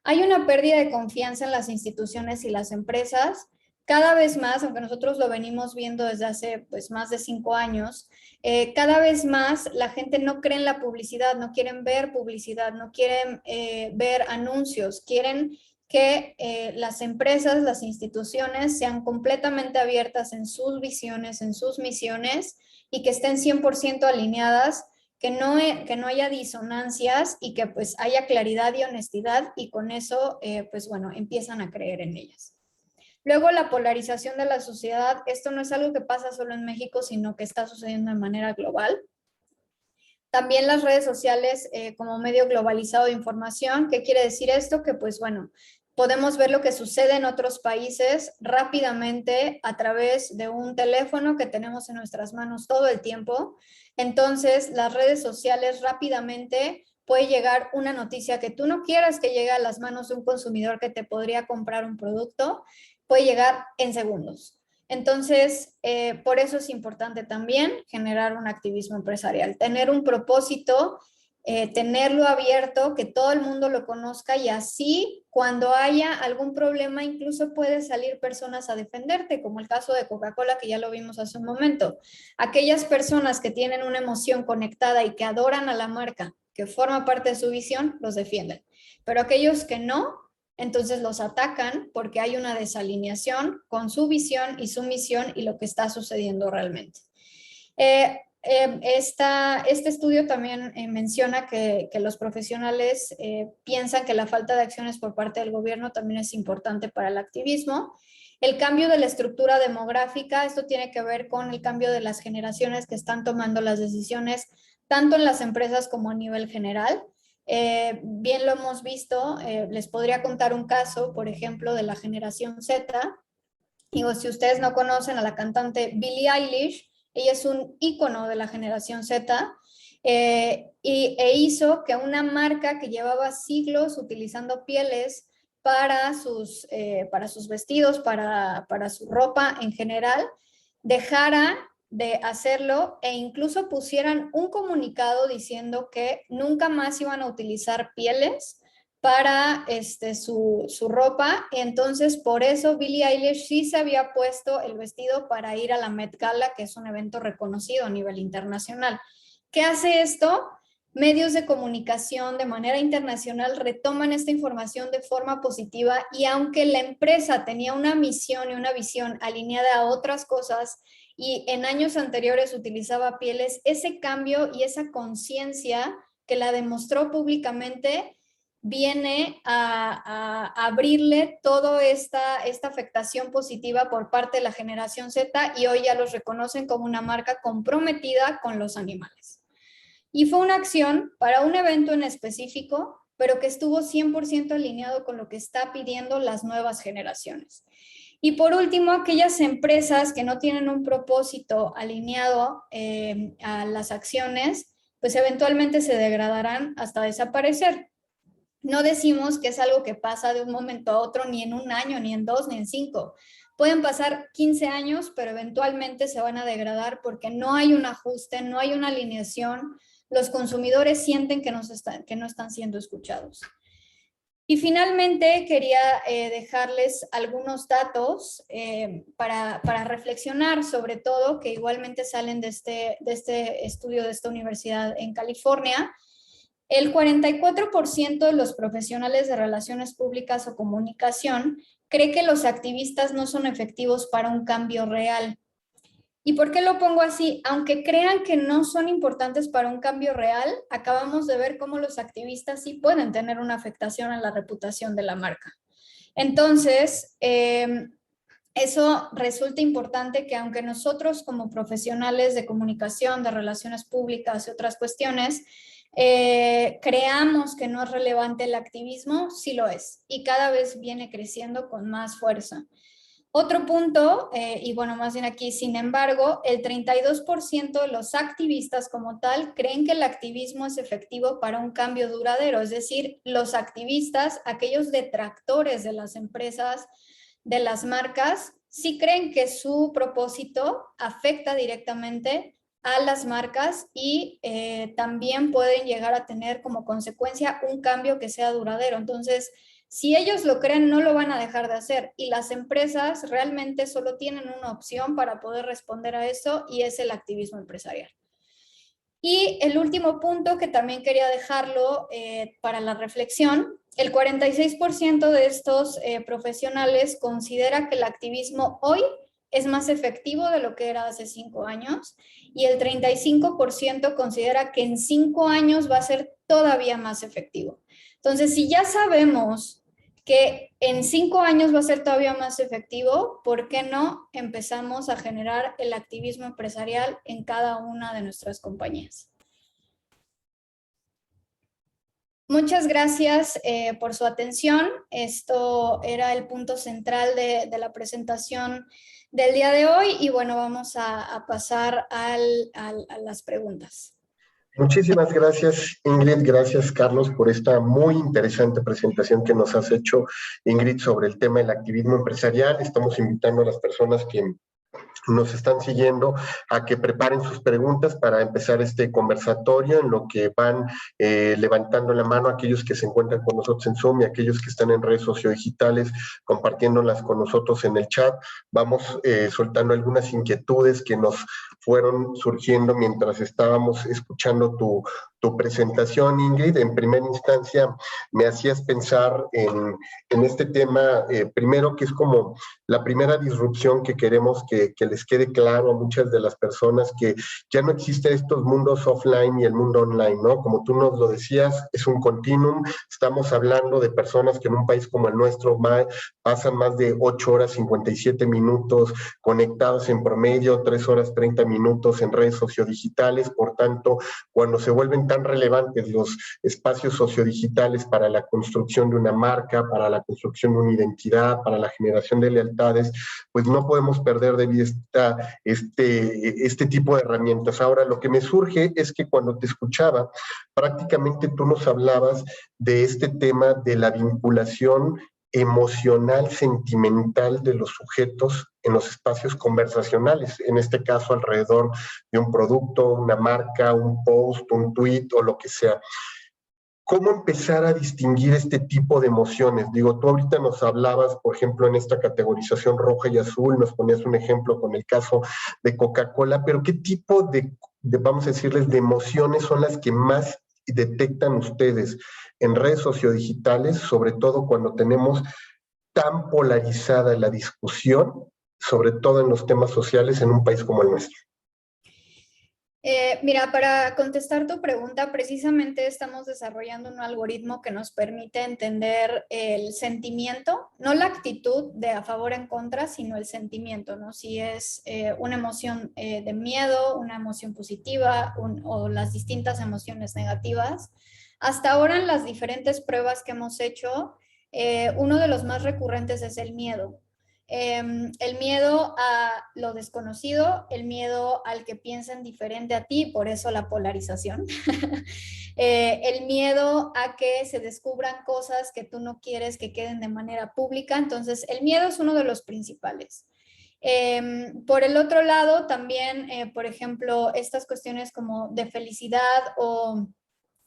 Hay una pérdida de confianza en las instituciones y las empresas. Cada vez más, aunque nosotros lo venimos viendo desde hace pues, más de 5 años, cada vez más la gente no cree en la publicidad, no quieren ver publicidad, no quieren ver anuncios, quieren que las empresas, las instituciones sean completamente abiertas en sus visiones, en sus misiones y que estén 100% alineadas, que no haya disonancias y que pues haya claridad y honestidad y con eso pues bueno, empiezan a creer en ellas. Luego la polarización de la sociedad, esto no es algo que pasa solo en México, sino que está sucediendo de manera global. También las redes sociales como medio globalizado de información. ¿Qué quiere decir esto? Que pues bueno, podemos ver lo que sucede en otros países rápidamente a través de un teléfono que tenemos en nuestras manos todo el tiempo. Entonces, las redes sociales rápidamente puede llegar una noticia que tú no quieras que llegue a las manos de un consumidor que te podría comprar un producto, puede llegar en segundos. Entonces, por eso es importante también generar un activismo empresarial, tener un propósito, tenerlo abierto, que todo el mundo lo conozca y así cuando haya algún problema incluso puede salir personas a defenderte, como el caso de Coca-Cola que ya lo vimos hace un momento. Aquellas personas que tienen una emoción conectada y que adoran a la marca, que forma parte de su visión, los defienden. Pero aquellos que no, entonces los atacan porque hay una desalineación con su visión y su misión y lo que está sucediendo realmente. Este estudio también menciona que los profesionales piensan que la falta de acciones por parte del gobierno también es importante para el activismo. El cambio de la estructura demográfica, esto tiene que ver con el cambio de las generaciones que están tomando las decisiones tanto en las empresas como a nivel general. Bien lo hemos visto, les podría contar un caso, por ejemplo, de la generación Z. Digo, si ustedes no conocen a la cantante Billie Eilish, ella es un ícono de la generación Z e hizo que una marca que llevaba siglos utilizando pieles para sus vestidos, para su ropa en general, dejara de hacerlo e incluso pusieran un comunicado diciendo que nunca más iban a utilizar pieles para su ropa. Entonces, por eso Billie Eilish sí se había puesto el vestido para ir a la Met Gala, que es un evento reconocido a nivel internacional. ¿Qué hace esto? Medios de comunicación de manera internacional retoman esta información de forma positiva y aunque la empresa tenía una misión y una visión alineada a otras cosas y en años anteriores utilizaba pieles, ese cambio y esa conciencia que la demostró públicamente viene a abrirle toda esta afectación positiva por parte de la generación Z y hoy ya los reconocen como una marca comprometida con los animales. Y fue una acción para un evento en específico, pero que estuvo 100% alineado con lo que está pidiendo las nuevas generaciones. Y por último, aquellas empresas que no tienen un propósito alineado a las acciones, pues eventualmente se degradarán hasta desaparecer. No decimos que es algo que pasa de un momento a otro, ni en un año, ni en 2, ni en 5. Pueden pasar 15 años, pero eventualmente se van a degradar porque no hay un ajuste, no hay una alineación. Los consumidores sienten que no están siendo escuchados. Y finalmente quería dejarles algunos datos para reflexionar, sobre todo, que igualmente salen de este estudio de esta universidad en California. El 44% de los profesionales de relaciones públicas o comunicación cree que los activistas no son efectivos para un cambio real. ¿Y por qué lo pongo así? Aunque crean que no son importantes para un cambio real, acabamos de ver cómo los activistas sí pueden tener una afectación en la reputación de la marca. Entonces, eso resulta importante que aunque nosotros como profesionales de comunicación, de relaciones públicas y otras cuestiones, creamos que no es relevante el activismo, sí lo es, y cada vez viene creciendo con más fuerza. Otro punto, y bueno, más bien aquí, sin embargo, el 32% de los activistas como tal creen que el activismo es efectivo para un cambio duradero, es decir, los activistas, aquellos detractores de las empresas, de las marcas, sí creen que su propósito afecta directamente a las marcas y también pueden llegar a tener como consecuencia un cambio que sea duradero. Entonces, si ellos lo creen, no lo van a dejar de hacer y las empresas realmente solo tienen una opción para poder responder a eso y es el activismo empresarial. Y el último punto que también quería dejarlo para la reflexión, el 46% de estos profesionales considera que el activismo hoy es más efectivo de lo que era hace 5 años y el 35% considera que en 5 años va a ser todavía más efectivo. Entonces, si ya sabemos que en 5 años va a ser todavía más efectivo, ¿por qué no empezamos a generar el activismo empresarial en cada una de nuestras compañías? Muchas gracias por su atención. Esto era el punto central de la presentación del día de hoy y bueno, vamos a pasar a las preguntas. Muchísimas gracias, Ingrid. Gracias, Carlos, por esta muy interesante presentación que nos has hecho, Ingrid, sobre el tema del activismo empresarial. Estamos invitando a las personas que nos están siguiendo a que preparen sus preguntas para empezar este conversatorio en lo que van levantando la mano aquellos que se encuentran con nosotros en Zoom y aquellos que están en redes sociodigitales compartiéndolas con nosotros en el chat. Vamos soltando algunas inquietudes que nos fueron surgiendo mientras estábamos escuchando tu presentación, Ingrid. En primera instancia me hacías pensar en este tema, primero que es como la primera disrupción que queremos que les quede claro a muchas de las personas, que ya no existen estos mundos offline y el mundo online, ¿no? Como tú nos lo decías, es un continuum. Estamos hablando de personas que en un país como el nuestro pasan más de 8 horas 57 minutos conectados en promedio, 3 horas 30 minutos en redes sociodigitales. Por tanto, cuando se vuelven tan relevantes los espacios sociodigitales para la construcción de una marca, para la construcción de una identidad, para la generación de lealtades, pues no podemos perder de vista este tipo de herramientas. Ahora, lo que me surge es que cuando te escuchaba, prácticamente tú nos hablabas de este tema de la vinculación emocional, sentimental de los sujetos en los espacios conversacionales, en este caso alrededor de un producto, una marca, un post, un tweet o lo que sea. ¿Cómo empezar a distinguir este tipo de emociones? Digo, tú ahorita nos hablabas, por ejemplo, en esta categorización roja y azul, nos ponías un ejemplo con el caso de Coca-Cola, pero ¿qué tipo vamos a decirles, de emociones son las que más detectan ustedes en redes sociodigitales, sobre todo cuando tenemos tan polarizada la discusión, sobre todo en los temas sociales en un país como el nuestro? Mira, para contestar tu pregunta, precisamente estamos desarrollando un algoritmo que nos permite entender el sentimiento, no la actitud de a favor o en contra, sino el sentimiento, ¿no? Si es una emoción de miedo, una emoción positiva o las distintas emociones negativas Hasta ahora en las diferentes pruebas que hemos hecho, uno de los más recurrentes es el miedo. El miedo a lo desconocido, el miedo al que piensen diferente a ti, por eso la polarización. El miedo a que se descubran cosas que tú no quieres que queden de manera pública. Entonces, el miedo es uno de los principales. Por el otro lado, también, por ejemplo, estas cuestiones como de felicidad o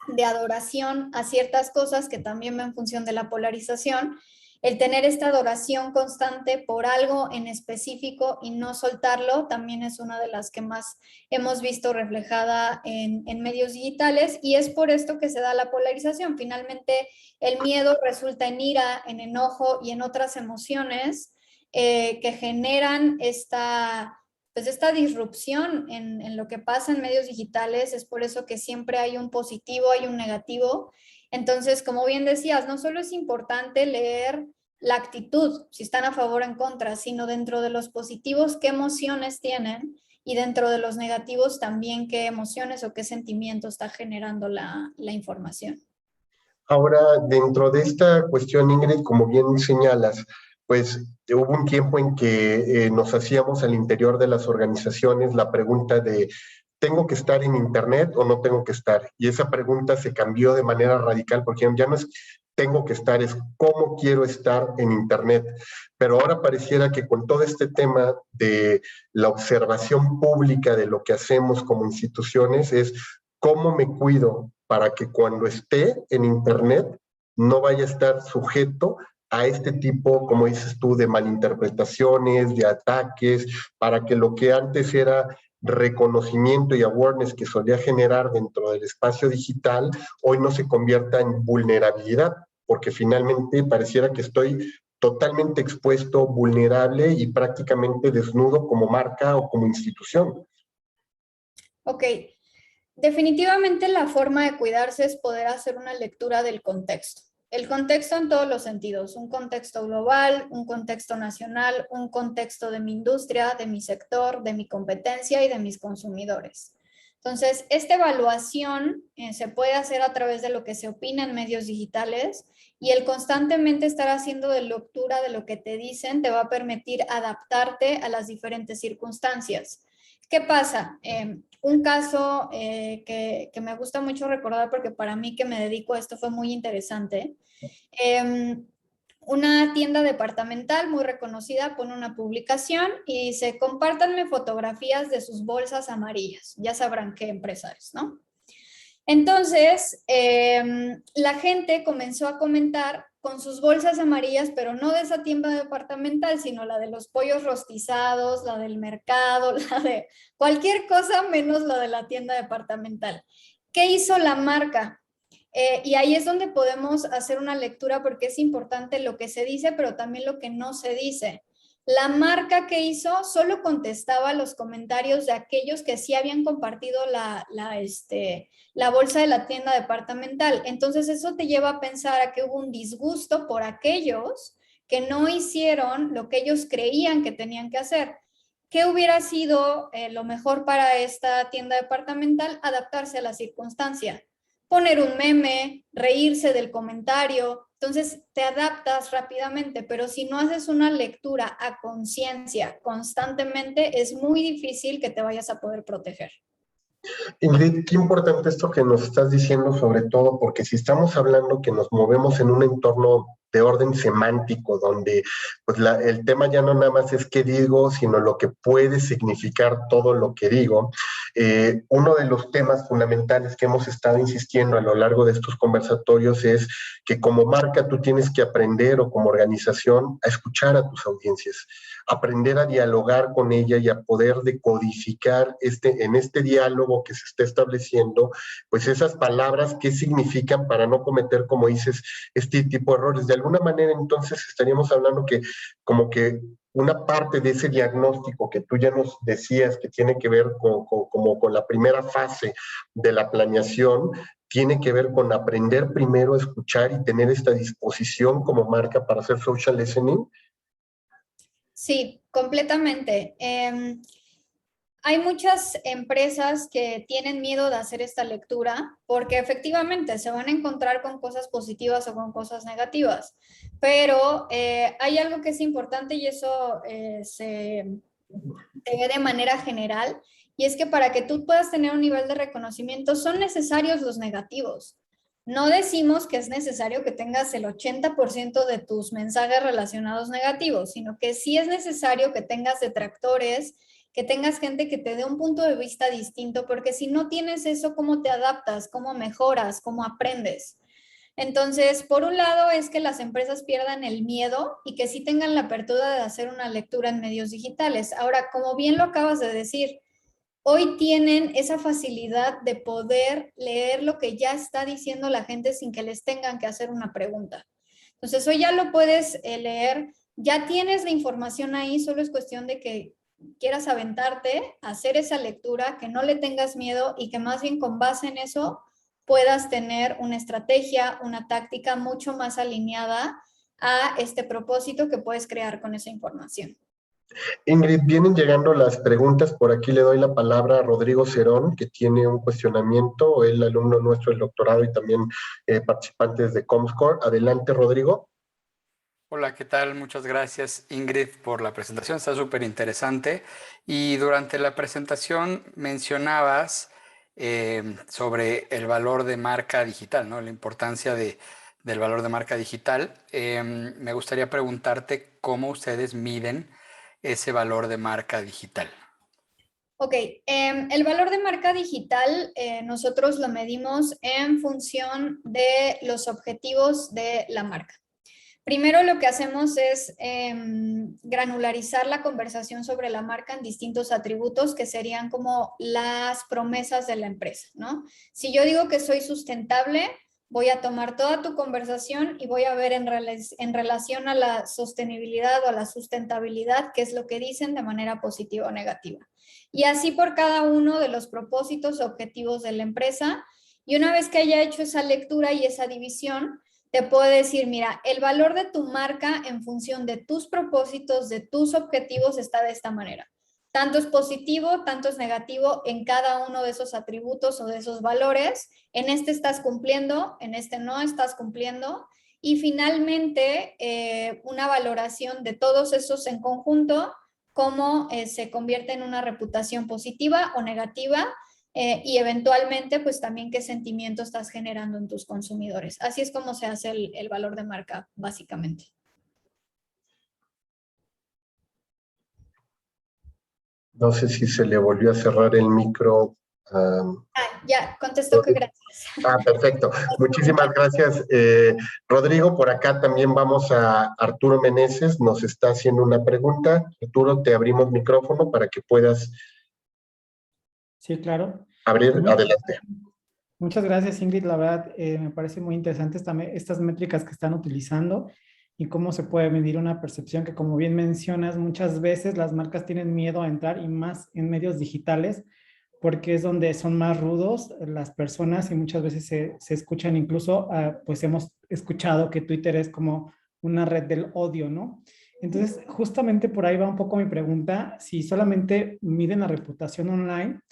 de adoración a ciertas cosas que también va en función de la polarización, el tener esta adoración constante por algo en específico y no soltarlo también es una de las que más hemos visto reflejada en medios digitales, y es por esto que se da la polarización. Finalmente, el miedo resulta en ira, en enojo y en otras emociones que generan esta disrupción en lo que pasa en medios digitales. Es por eso que siempre hay un positivo, hay un negativo. Entonces, como bien decías, no solo es importante leer la actitud, si están a favor o en contra, sino dentro de los positivos, qué emociones tienen, y dentro de los negativos también qué emociones o qué sentimientos está generando la información. Ahora, dentro de esta cuestión, Ingrid, como bien señalas, pues hubo un tiempo en que nos hacíamos al interior de las organizaciones la pregunta de ¿tengo que estar en Internet o no tengo que estar? Y esa pregunta se cambió de manera radical, porque ya no es tengo que estar, es cómo quiero estar en Internet. Pero ahora pareciera que con todo este tema de la observación pública de lo que hacemos como instituciones es cómo me cuido para que cuando esté en Internet no vaya a estar sujeto a este tipo, como dices tú, de malinterpretaciones, de ataques, para que lo que antes era reconocimiento y awareness que solía generar dentro del espacio digital, hoy no se convierta en vulnerabilidad, porque finalmente pareciera que estoy totalmente expuesto, vulnerable y prácticamente desnudo como marca o como institución. Ok, definitivamente la forma de cuidarse es poder hacer una lectura del contexto. El contexto en todos los sentidos, un contexto global, un contexto nacional, un contexto de mi industria, de mi sector, de mi competencia y de mis consumidores. Entonces, esta evaluación se puede hacer a través de lo que se opina en medios digitales, y el constantemente estar haciendo de lectura de lo que te dicen te va a permitir adaptarte a las diferentes circunstancias. ¿Qué pasa? Un caso que me gusta mucho recordar, porque para mí que me dedico a esto fue muy interesante. Una tienda departamental muy reconocida pone una publicación y dice: compártanme fotografías de sus bolsas amarillas. Ya sabrán qué empresa es, ¿no? Entonces, la gente comenzó a comentar con sus bolsas amarillas, pero no de esa tienda departamental, sino la de los pollos rostizados, la del mercado, la de cualquier cosa menos la de la tienda departamental. ¿Qué hizo la marca? Y ahí es donde podemos hacer una lectura, porque es importante lo que se dice, pero también lo que no se dice. La marca que hizo solo contestaba los comentarios de aquellos que sí habían compartido la bolsa de la tienda departamental. Entonces eso te lleva a pensar a que hubo un disgusto por aquellos que no hicieron lo que ellos creían que tenían que hacer. ¿Qué hubiera sido lo mejor para esta tienda departamental? Adaptarse a la circunstancia, poner un meme, reírse del comentario. Entonces te adaptas rápidamente, pero si no haces una lectura a conciencia constantemente, es muy difícil que te vayas a poder proteger. Ingrid, qué importante esto que nos estás diciendo, sobre todo porque si estamos hablando que nos movemos en un entorno de orden semántico, donde pues el tema ya no nada más es qué digo, sino lo que puede significar todo lo que digo. Uno de los temas fundamentales que hemos estado insistiendo a lo largo de estos conversatorios es que como marca tú tienes que aprender, o como organización, a escuchar a tus audiencias, aprender a dialogar con ella y a poder decodificar en este diálogo que se está estableciendo, pues esas palabras, qué significan para no cometer, como dices, este tipo de errores. De alguna manera, entonces, estaríamos hablando que como que una parte de ese diagnóstico que tú ya nos decías que tiene que ver con la primera fase de la planeación, tiene que ver con aprender primero a escuchar y tener esta disposición como marca para hacer social listening. Sí, completamente. Hay muchas empresas que tienen miedo de hacer esta lectura porque efectivamente se van a encontrar con cosas positivas o con cosas negativas, pero hay algo que es importante y eso se ve de manera general, y es que para que tú puedas tener un nivel de reconocimiento son necesarios los negativos. No decimos que es necesario que tengas el 80% de tus mensajes relacionados negativos, sino que sí es necesario que tengas detractores, que tengas gente que te dé un punto de vista distinto, porque si no tienes eso, ¿cómo te adaptas? ¿Cómo mejoras? ¿Cómo aprendes? Entonces, por un lado es que las empresas pierdan el miedo y que sí tengan la apertura de hacer una lectura en medios digitales. Ahora, como bien lo acabas de decir, hoy tienen esa facilidad de poder leer lo que ya está diciendo la gente sin que les tengan que hacer una pregunta. Entonces, hoy ya lo puedes leer, ya tienes la información ahí, solo es cuestión de que quieras aventarte, hacer esa lectura, que no le tengas miedo y que más bien con base en eso puedas tener una estrategia, una táctica mucho más alineada a este propósito que puedes crear con esa información. Ingrid, vienen llegando las preguntas. Por aquí le doy la palabra a Rodrigo Cerón, que tiene un cuestionamiento, el alumno nuestro del doctorado y también participantes de Comscore. Adelante, Rodrigo. Hola, ¿qué tal? Muchas gracias, Ingrid, por la presentación. Está súper interesante. Y durante la presentación mencionabas sobre el valor de marca digital, ¿no? La importancia del valor de marca digital. Me gustaría preguntarte cómo ustedes miden ese valor de marca digital. Ok, el valor de marca digital nosotros lo medimos en función de los objetivos de la marca. Primero lo que hacemos es granularizar la conversación sobre la marca en distintos atributos que serían como las promesas de la empresa, ¿no? Si yo digo que soy sustentable, voy a tomar toda tu conversación y voy a ver en relación a la sostenibilidad o a la sustentabilidad qué es lo que dicen de manera positiva o negativa. Y así por cada uno de los propósitos o objetivos de la empresa. Y una vez que haya hecho esa lectura y esa división, te puedo decir, mira, el valor de tu marca en función de tus propósitos, de tus objetivos, está de esta manera. Tanto es positivo, tanto es negativo en cada uno de esos atributos o de esos valores. En este estás cumpliendo, en este no estás cumpliendo. Y finalmente, una valoración de todos esos en conjunto, cómo se convierte en una reputación positiva o negativa, y eventualmente pues también qué sentimiento estás generando en tus consumidores. Así es como se hace el valor de marca básicamente. No sé si se le volvió a cerrar el micro. Ya, contesto que gracias. Perfecto. Muchísimas gracias, Rodrigo. Por acá también vamos a Arturo Meneses, nos está haciendo una pregunta. Arturo, te abrimos micrófono para que puedas Sí, claro. abrir. Adelante. Muchas gracias, Ingrid. La verdad, me parece muy interesante estas métricas que están utilizando y cómo se puede medir una percepción que, como bien mencionas, muchas veces las marcas tienen miedo a entrar y más en medios digitales porque es donde son más rudos las personas y muchas veces se escuchan incluso, pues hemos escuchado que Twitter es como una red del odio, ¿no? Entonces, justamente por ahí va un poco mi pregunta, si solamente miden la reputación online,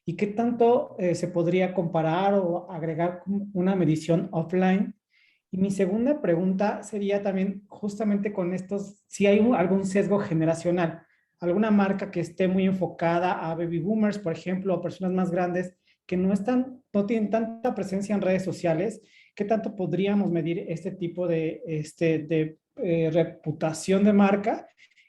¿y qué tanto se podría comparar o agregar una medición offline? Y mi segunda pregunta sería también justamente con estos, si hay algún sesgo generacional, alguna marca que esté muy enfocada a baby boomers, por ejemplo, o personas más grandes que no tienen tanta presencia en redes sociales, ¿qué tanto podríamos medir este tipo de reputación de marca?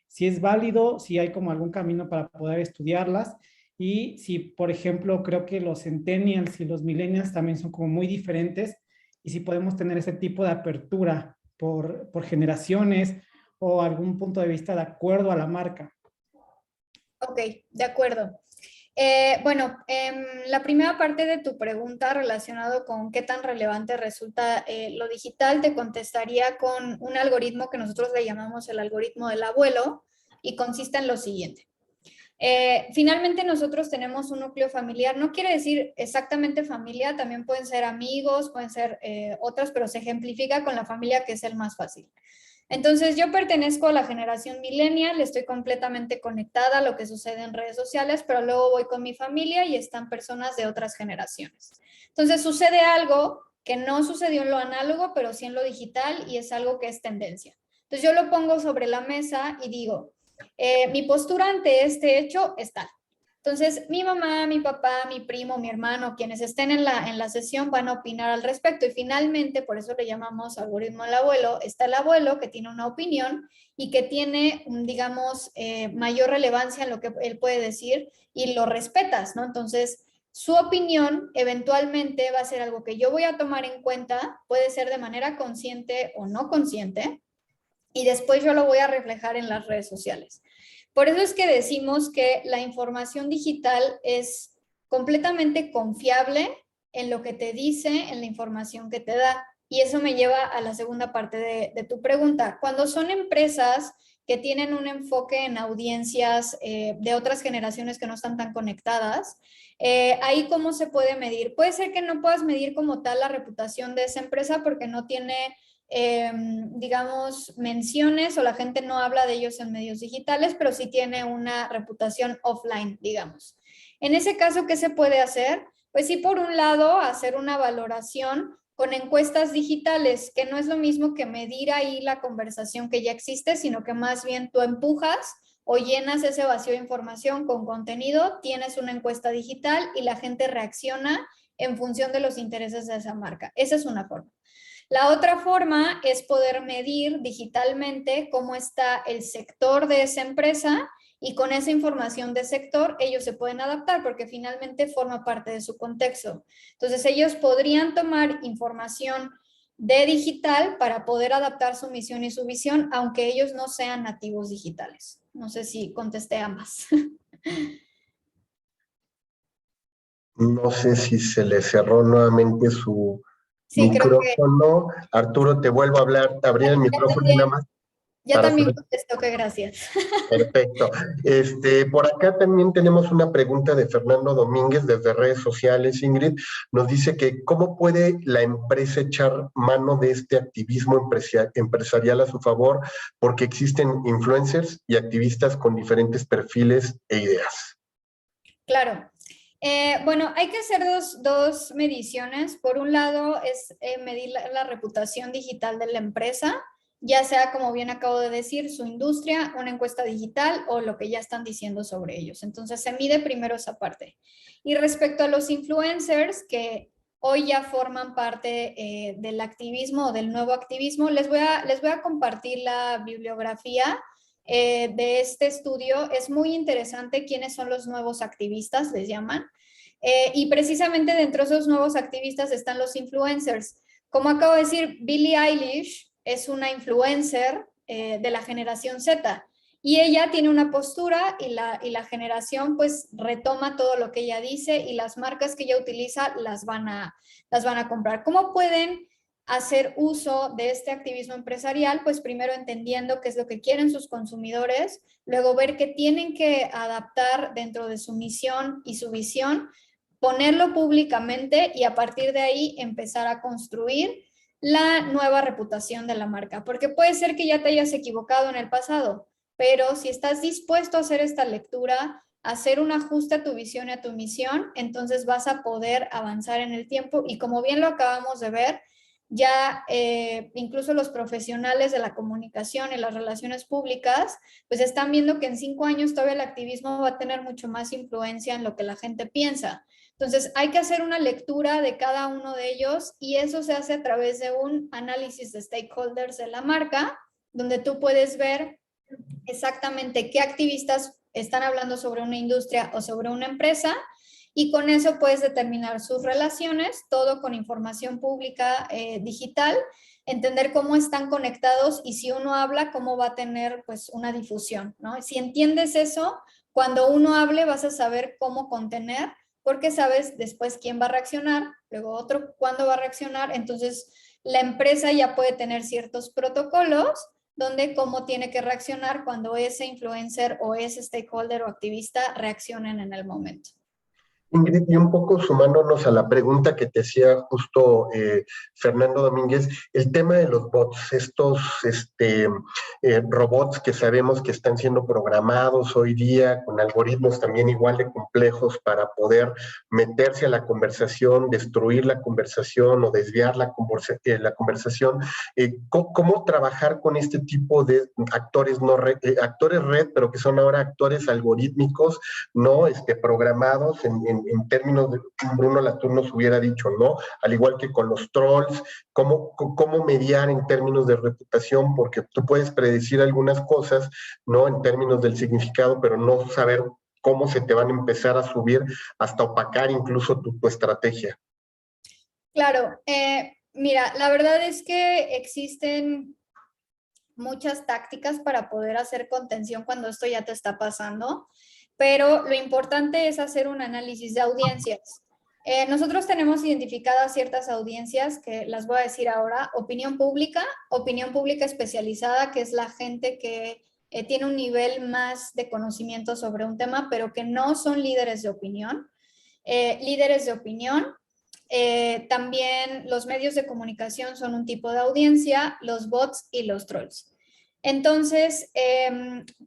Si es válido, si hay como algún camino para poder estudiarlas. Y si, por ejemplo, creo que los centennials y los millennials también son como muy diferentes, y si podemos tener ese tipo de apertura por generaciones o algún punto de vista de acuerdo a la marca. Ok, de acuerdo. Bueno, la primera parte de tu pregunta relacionado con qué tan relevante resulta lo digital, te contestaría con un algoritmo que nosotros le llamamos el algoritmo del abuelo, y consiste en lo siguiente. Finalmente nosotros tenemos un núcleo familiar, no quiere decir exactamente familia, también pueden ser amigos, pueden ser otras, pero se ejemplifica con la familia, que es el más fácil. Entonces yo pertenezco a la generación millennial, estoy completamente conectada a lo que sucede en redes sociales, pero luego voy con mi familia y están personas de otras generaciones. Entonces sucede algo que no sucedió en lo análogo, pero sí en lo digital, y es algo que es tendencia. Entonces yo lo pongo sobre la mesa y digo, mi postura ante este hecho es tal. Entonces, mi mamá, mi papá, mi primo, mi hermano, quienes estén en la sesión van a opinar al respecto. Y finalmente, por eso le llamamos algoritmo del abuelo, está el abuelo que tiene una opinión y que tiene, digamos, mayor relevancia en lo que él puede decir y lo respetas, ¿no? Entonces, su opinión eventualmente va a ser algo que yo voy a tomar en cuenta, puede ser de manera consciente o no consciente, y después yo lo voy a reflejar en las redes sociales. Por eso es que decimos que la información digital es completamente confiable en lo que te dice, en la información que te da. Y eso me lleva a la segunda parte de tu pregunta. Cuando son empresas que tienen un enfoque en audiencias de otras generaciones que no están tan conectadas, ahí cómo se puede medir. Puede ser que no puedas medir como tal la reputación de esa empresa porque no tiene digamos, menciones o la gente no habla de ellos en medios digitales, pero sí tiene una reputación offline, digamos. En ese caso, ¿qué se puede hacer? Pues sí, por un lado, hacer una valoración con encuestas digitales, que no es lo mismo que medir ahí la conversación que ya existe, sino que más bien tú empujas o llenas ese vacío de información con contenido, tienes una encuesta digital y la gente reacciona en función de los intereses de esa marca. Esa es una forma. La otra forma es poder medir digitalmente cómo está el sector de esa empresa y con esa información de sector ellos se pueden adaptar porque finalmente forma parte de su contexto. Entonces ellos podrían tomar información de digital para poder adaptar su misión y su visión, aunque ellos no sean nativos digitales. No sé si contesté ambas. No sé si se le cerró nuevamente su Sí, creo que micrófono. Arturo, te vuelvo a hablar, abrir el micrófono y nada más ya para también saber. contestó que gracias. Perfecto. Por acá también tenemos una pregunta de Fernando Domínguez desde redes sociales, Ingrid. Nos dice que ¿cómo puede la empresa echar mano de este activismo empresarial a su favor? Porque existen influencers y activistas con diferentes perfiles e ideas. Claro. Bueno, hay que hacer dos mediciones. Por un lado es medir la reputación digital de la empresa, ya sea, como bien acabo de decir, su industria, una encuesta digital o lo que ya están diciendo sobre ellos. Entonces se mide primero esa parte. Y respecto a los influencers que hoy ya forman parte del activismo o del nuevo activismo, les voy a compartir la bibliografía de este estudio. Es muy interesante quiénes son los nuevos activistas, les llaman. Y precisamente dentro de esos nuevos activistas están los influencers. Como acabo de decir, Billie Eilish es una influencer de la generación Z. Y ella tiene una postura y la generación pues retoma todo lo que ella dice y las marcas que ella utiliza las van a comprar. ¿Cómo pueden hacer uso de este activismo empresarial? Pues primero entendiendo qué es lo que quieren sus consumidores, luego ver qué tienen que adaptar dentro de su misión y su visión, ponerlo públicamente y a partir de ahí empezar a construir la nueva reputación de la marca, porque puede ser que ya te hayas equivocado en el pasado, pero si estás dispuesto a hacer esta lectura, hacer un ajuste a tu visión y a tu misión, entonces vas a poder avanzar en el tiempo y como bien lo acabamos de ver, ya incluso los profesionales de la comunicación y las relaciones públicas, pues están viendo que en 5 años todavía el activismo va a tener mucho más influencia en lo que la gente piensa. Entonces hay que hacer una lectura de cada uno de ellos y eso se hace a través de un análisis de stakeholders de la marca, donde tú puedes ver exactamente qué activistas están hablando sobre una industria o sobre una empresa y con eso puedes determinar sus relaciones, todo con información pública digital, entender cómo están conectados y si uno habla, cómo va a tener pues una difusión, ¿no? Si entiendes eso, cuando uno hable vas a saber cómo contener, porque sabes después quién va a reaccionar, luego otro cuándo va a reaccionar, entonces la empresa ya puede tener ciertos protocolos donde cómo tiene que reaccionar cuando ese influencer o ese stakeholder o activista reaccionen en el momento. Ingrid, y un poco sumándonos a la pregunta que te hacía justo Fernando Domínguez, el tema de los bots, estos robots que sabemos que están siendo programados hoy día con algoritmos también igual de complejos para poder meterse a la conversación, destruir la conversación o desviar la conversación. ¿Cómo trabajar con este tipo de actores, actores red, pero que son ahora actores algorítmicos, no programados en términos de Bruno Latour nos hubiera dicho, ¿no? Al igual que con los trolls, cómo mediar en términos de reputación, porque tú puedes predecir algunas cosas, ¿no? En términos del significado, pero no saber cómo se te van a empezar a subir hasta opacar incluso tu estrategia. Claro, mira, la verdad es que existen muchas tácticas para poder hacer contención cuando esto ya te está pasando, pero lo importante es hacer un análisis de audiencias. Nosotros tenemos identificadas ciertas audiencias que las voy a decir ahora: opinión pública especializada, que es la gente que tiene un nivel más de conocimiento sobre un tema, pero que no son líderes de opinión. Líderes de opinión. También los medios de comunicación son un tipo de audiencia, los bots y los trolls. Entonces,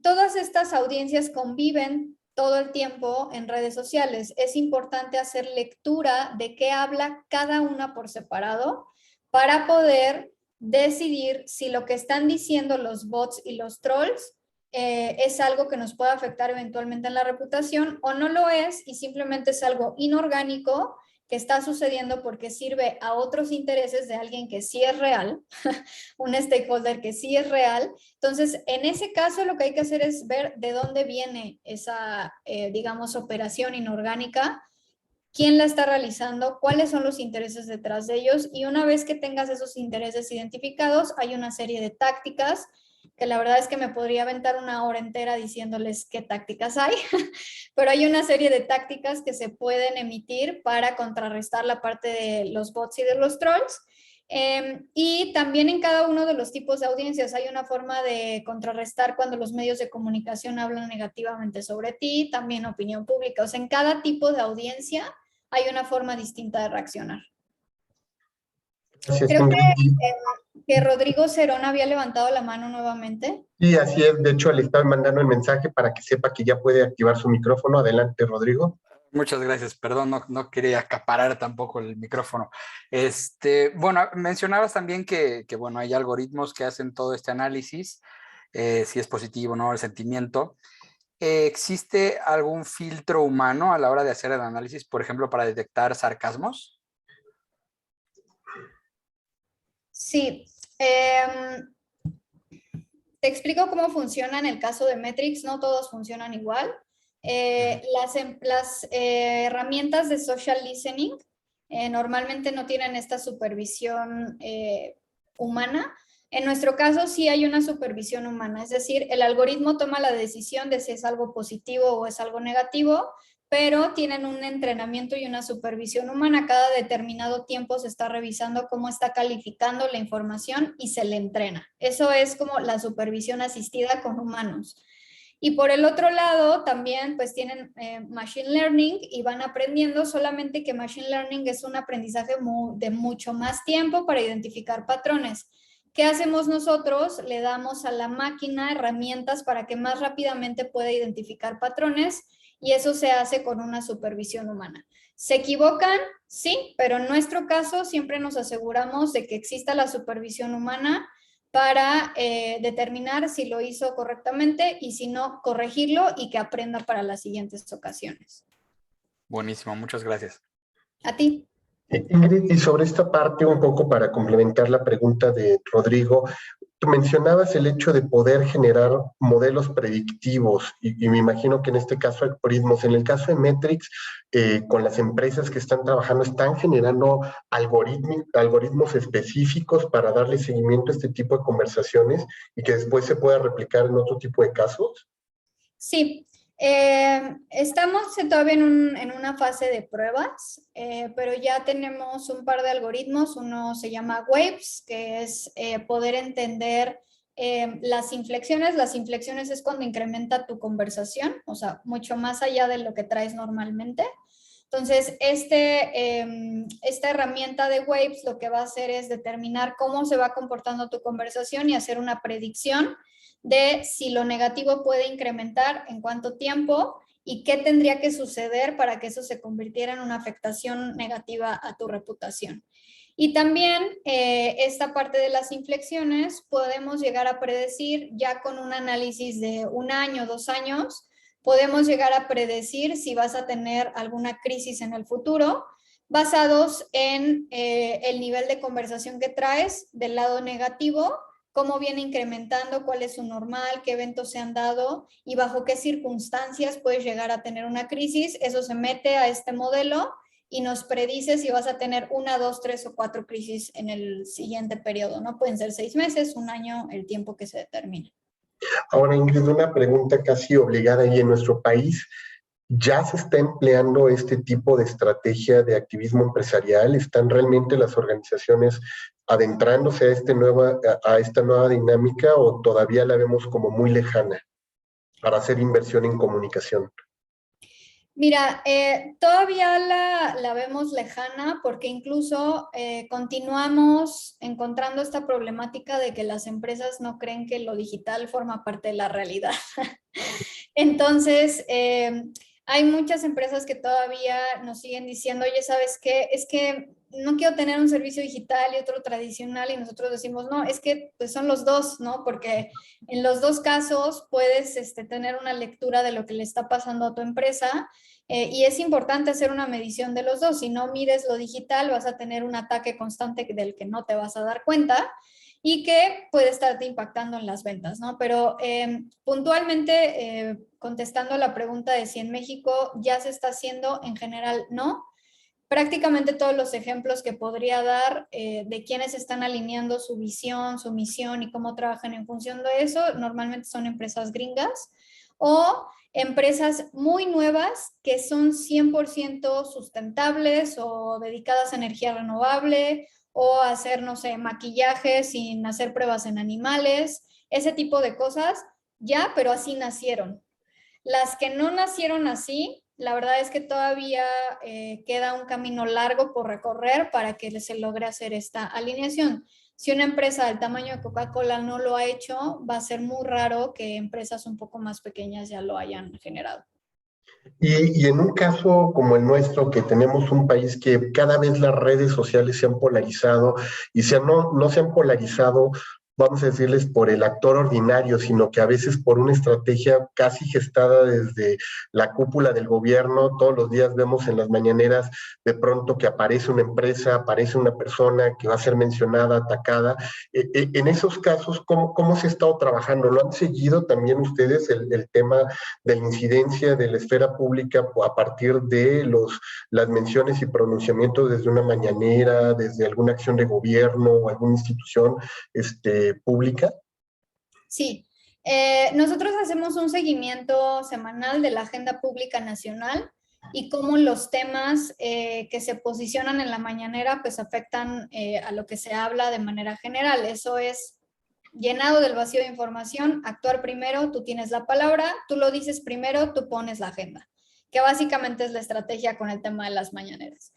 todas estas audiencias conviven todo el tiempo en redes sociales. Es importante hacer lectura de qué habla cada una por separado para poder decidir si lo que están diciendo los bots y los trolls es algo que nos puede afectar eventualmente en la reputación o no lo es, y simplemente es algo inorgánico que está sucediendo porque sirve a otros intereses de alguien que sí es real, un stakeholder que sí es real. Entonces, en ese caso, lo que hay que hacer es ver de dónde viene esa, digamos, operación inorgánica, quién la está realizando, cuáles son los intereses detrás de ellos, y una vez que tengas esos intereses identificados, hay una serie de tácticas que la verdad es que me podría aventar una hora entera diciéndoles qué tácticas hay, pero hay una serie de tácticas que se pueden emitir para contrarrestar la parte de los bots y de los trolls. Y también en cada uno de los tipos de audiencias hay una forma de contrarrestar cuando los medios de comunicación hablan negativamente sobre ti, también opinión pública. O sea, en cada tipo de audiencia hay una forma distinta de reaccionar. Gracias, Creo Ingrid. que Rodrigo Cerón había levantado la mano nuevamente. Sí, así es. De hecho, le estaba mandando el mensaje para que sepa que ya puede activar su micrófono. Adelante, Rodrigo. Muchas gracias, perdón, no quería acaparar tampoco el micrófono. Bueno, mencionabas también que, bueno, hay algoritmos que hacen todo este análisis, si es positivo o no el sentimiento. ¿Existe algún filtro humano a la hora de hacer el análisis, por ejemplo, para detectar sarcasmos? Sí. Te explico cómo funciona en el caso de Metrics. No todos funcionan igual. Las herramientas de social listening normalmente no tienen esta supervisión humana. En nuestro caso sí hay una supervisión humana, es decir, el algoritmo toma la decisión de si es algo positivo o es algo negativo, pero tienen un entrenamiento y una supervisión humana. Cada determinado tiempo se está revisando cómo está calificando la información y se le entrena. Eso es como la supervisión asistida con humanos. Y por el otro lado, también pues tienen Machine Learning y van aprendiendo, solamente que Machine Learning es un aprendizaje de mucho más tiempo para identificar patrones. ¿Qué hacemos nosotros? Le damos a la máquina herramientas para que más rápidamente pueda identificar patrones, y eso se hace con una supervisión humana. ¿Se equivocan? Sí, pero en nuestro caso siempre nos aseguramos de que exista la supervisión humana para determinar si lo hizo correctamente y si no, corregirlo y que aprenda para las siguientes ocasiones. Buenísimo, muchas gracias. A ti. Ingrid, y sobre esta parte, un poco para complementar la pregunta de Rodrigo, tú mencionabas el hecho de poder generar modelos predictivos y me imagino que en este caso algoritmos. En el caso de Metrics, con las empresas que están trabajando, están generando algoritmos específicos para darle seguimiento a este tipo de conversaciones y que después se pueda replicar en otro tipo de casos. Sí. Estamos todavía en una fase de pruebas, pero ya tenemos un par de algoritmos. Uno se llama Waves, que es poder entender las inflexiones. Las inflexiones es cuando incrementa tu conversación, o sea, mucho más allá de lo que traes normalmente. Entonces, esta herramienta de Waves lo que va a hacer es determinar cómo se va comportando tu conversación y hacer una predicción de si lo negativo puede incrementar en cuánto tiempo y qué tendría que suceder para que eso se convirtiera en una afectación negativa a tu reputación. Y también esta parte de las inflexiones podemos llegar a predecir ya con un análisis de 1 año, 2 años, podemos llegar a predecir si vas a tener alguna crisis en el futuro basados en el nivel de conversación que traes del lado negativo, cómo viene incrementando, cuál es su normal, qué eventos se han dado y bajo qué circunstancias puedes llegar a tener una crisis. Eso se mete a este modelo y nos predice si vas a tener 1, 2, 3 o 4 crisis en el siguiente periodo, ¿no? Pueden ser 6 meses, 1 año, el tiempo que se determine. Ahora, Ingrid, una pregunta casi obligada ahí en nuestro país. ¿Ya se está empleando este tipo de estrategia de activismo empresarial? ¿Están realmente las organizaciones adentrándose a esta nueva dinámica o todavía la vemos como muy lejana para hacer inversión en comunicación? Mira, todavía la vemos lejana porque incluso continuamos encontrando esta problemática de que las empresas no creen que lo digital forma parte de la realidad. Entonces, hay muchas empresas que todavía nos siguen diciendo, oye, ¿sabes qué? Es que no quiero tener un servicio digital y otro tradicional, y nosotros decimos, no, es que pues son los dos, ¿no? Porque en los dos casos puedes tener una lectura de lo que le está pasando a tu empresa, y es importante hacer una medición de los dos. Si no mides lo digital, vas a tener un ataque constante del que no te vas a dar cuenta y que puede estarte impactando en las ventas, ¿no? Pero puntualmente, contestando la pregunta de si en México ya se está haciendo, en general no. Prácticamente todos los ejemplos que podría dar de quienes están alineando su visión, su misión y cómo trabajan en función de eso, normalmente son empresas gringas o empresas muy nuevas que son 100% sustentables o dedicadas a energía renovable o hacer, no sé, maquillaje sin hacer pruebas en animales, ese tipo de cosas, ya, pero así nacieron. Las que no nacieron así, la verdad es que todavía queda un camino largo por recorrer para que se logre hacer esta alineación. Si una empresa del tamaño de Coca-Cola no lo ha hecho, va a ser muy raro que empresas un poco más pequeñas ya lo hayan generado. Y en un caso como el nuestro, que tenemos un país que cada vez las redes sociales se han polarizado y no se han polarizado, vamos a decirles, por el actor ordinario, sino que a veces por una estrategia casi gestada desde la cúpula del gobierno. Todos los días vemos en las mañaneras de pronto que aparece una empresa, aparece una persona que va a ser mencionada, atacada. En esos casos, ¿cómo se ha estado trabajando? ¿Lo han seguido también ustedes el tema de la incidencia de la esfera pública a partir de las menciones y pronunciamientos desde una mañanera, desde alguna acción de gobierno o alguna institución pública? Sí, nosotros hacemos un seguimiento semanal de la agenda pública nacional y cómo los temas que se posicionan en la mañanera pues afectan a lo que se habla de manera general. Eso es llenado del vacío de información, actuar primero, tú tienes la palabra, tú lo dices primero, tú pones la agenda, que básicamente es la estrategia con el tema de las mañaneras.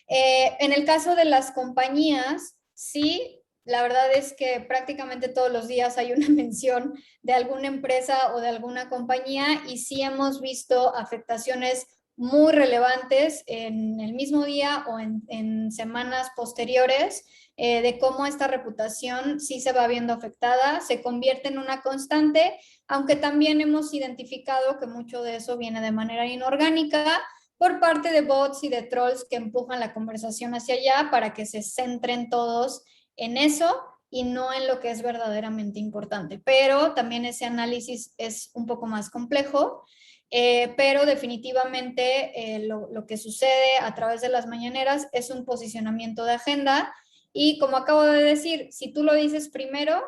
En el caso de las compañías, sí, la verdad es que prácticamente todos los días hay una mención de alguna empresa o de alguna compañía y sí hemos visto afectaciones muy relevantes en el mismo día o en semanas posteriores, de cómo esta reputación sí se va viendo afectada, se convierte en una constante, aunque también hemos identificado que mucho de eso viene de manera inorgánica por parte de bots y de trolls que empujan la conversación hacia allá para que se centren todos en eso y no en lo que es verdaderamente importante. Pero también ese análisis es un poco más complejo, pero definitivamente lo que sucede a través de las mañaneras es un posicionamiento de agenda y como acabo de decir, si tú lo dices primero,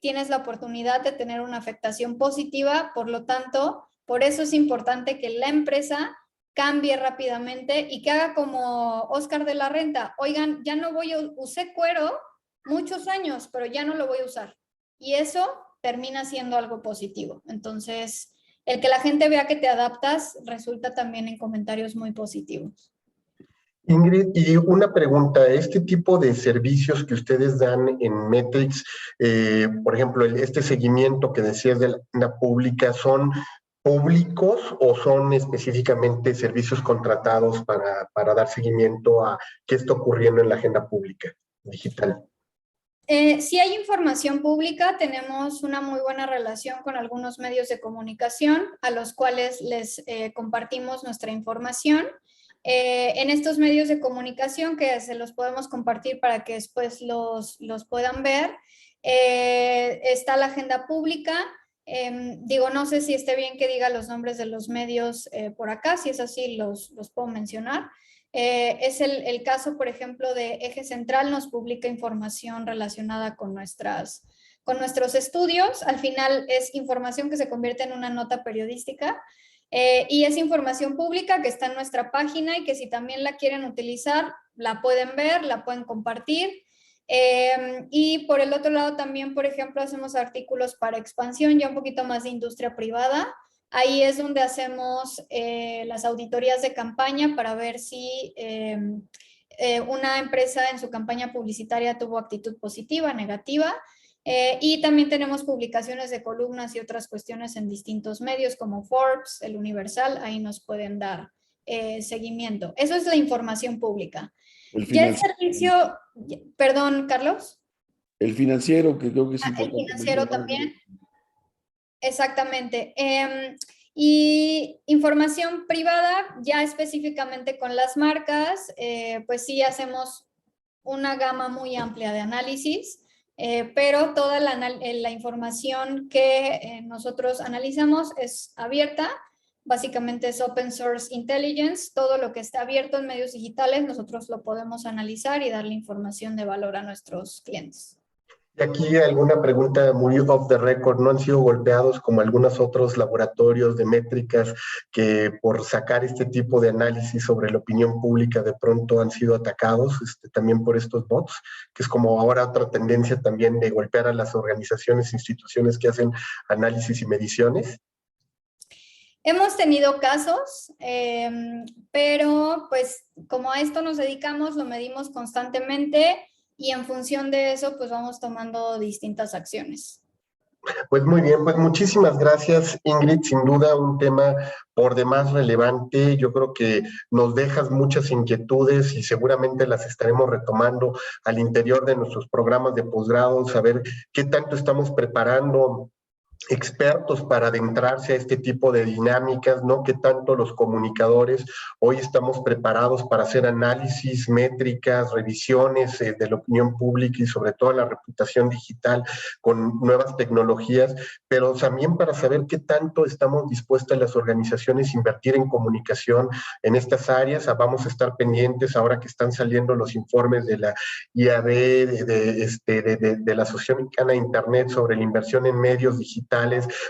tienes la oportunidad de tener una afectación positiva, por lo tanto, por eso es importante que la empresa cambie rápidamente y que haga como Oscar de la Renta. Oigan, ya no usé cuero muchos años, pero ya no lo voy a usar. Y eso termina siendo algo positivo. Entonces, el que la gente vea que te adaptas resulta también en comentarios muy positivos. Ingrid, y una pregunta, este tipo de servicios que ustedes dan en Metrix, por ejemplo, este seguimiento que decías de la agenda pública, ¿son públicos o son específicamente servicios contratados para dar seguimiento a qué está ocurriendo en la agenda pública digital? Si hay información pública, tenemos una muy buena relación con algunos medios de comunicación a los cuales les compartimos nuestra información. En estos medios de comunicación que se los podemos compartir para que después los puedan ver, está la agenda pública. Digo, no sé si esté bien que diga los nombres de los medios por acá, si es así los puedo mencionar. Es el caso, por ejemplo, de Eje Central, nos publica información relacionada con nuestros estudios. Al final es información que se convierte en una nota periodística y es información pública que está en nuestra página y que si también la quieren utilizar, la pueden ver, la pueden compartir. Y por el otro lado también, por ejemplo, hacemos artículos para expansión, ya un poquito más de industria privada. Ahí es donde hacemos las auditorías de campaña para ver si una empresa en su campaña publicitaria tuvo actitud positiva, negativa. Y también tenemos publicaciones de columnas y otras cuestiones en distintos medios como Forbes, El Universal, ahí nos pueden dar seguimiento. Eso es la información pública. Ya el servicio, perdón, Carlos. El financiero, que creo que es importante. El financiero también. Exactamente. Y información privada, ya específicamente con las marcas, pues sí hacemos una gama muy amplia de análisis, pero toda la información que nosotros analizamos es abierta. Básicamente es Open Source Intelligence. Todo lo que está abierto en medios digitales, nosotros lo podemos analizar y darle información de valor a nuestros clientes. Y aquí alguna pregunta muy off the record, ¿no han sido golpeados como algunos otros laboratorios de métricas que por sacar este tipo de análisis sobre la opinión pública de pronto han sido atacados también por estos bots, que es como ahora otra tendencia también de golpear a las organizaciones, instituciones que hacen análisis y mediciones? Hemos tenido casos, pero pues como a esto nos dedicamos, lo medimos constantemente y en función de eso pues vamos tomando distintas acciones. Pues muy bien, pues muchísimas gracias, Ingrid. Sin duda un tema por demás relevante. Yo creo que nos dejas muchas inquietudes y seguramente las estaremos retomando al interior de nuestros programas de posgrado, saber qué tanto estamos preparando expertos para adentrarse a este tipo de dinámicas, ¿no? Que tanto los comunicadores hoy estamos preparados para hacer análisis, métricas, revisiones de la opinión pública y sobre todo la reputación digital con nuevas tecnologías, pero también para saber qué tanto estamos dispuestas las organizaciones a invertir en comunicación en estas áreas. Vamos a estar pendientes ahora que están saliendo los informes de la IAB, de la Asociación Mexicana de Internet sobre la inversión en medios digitales,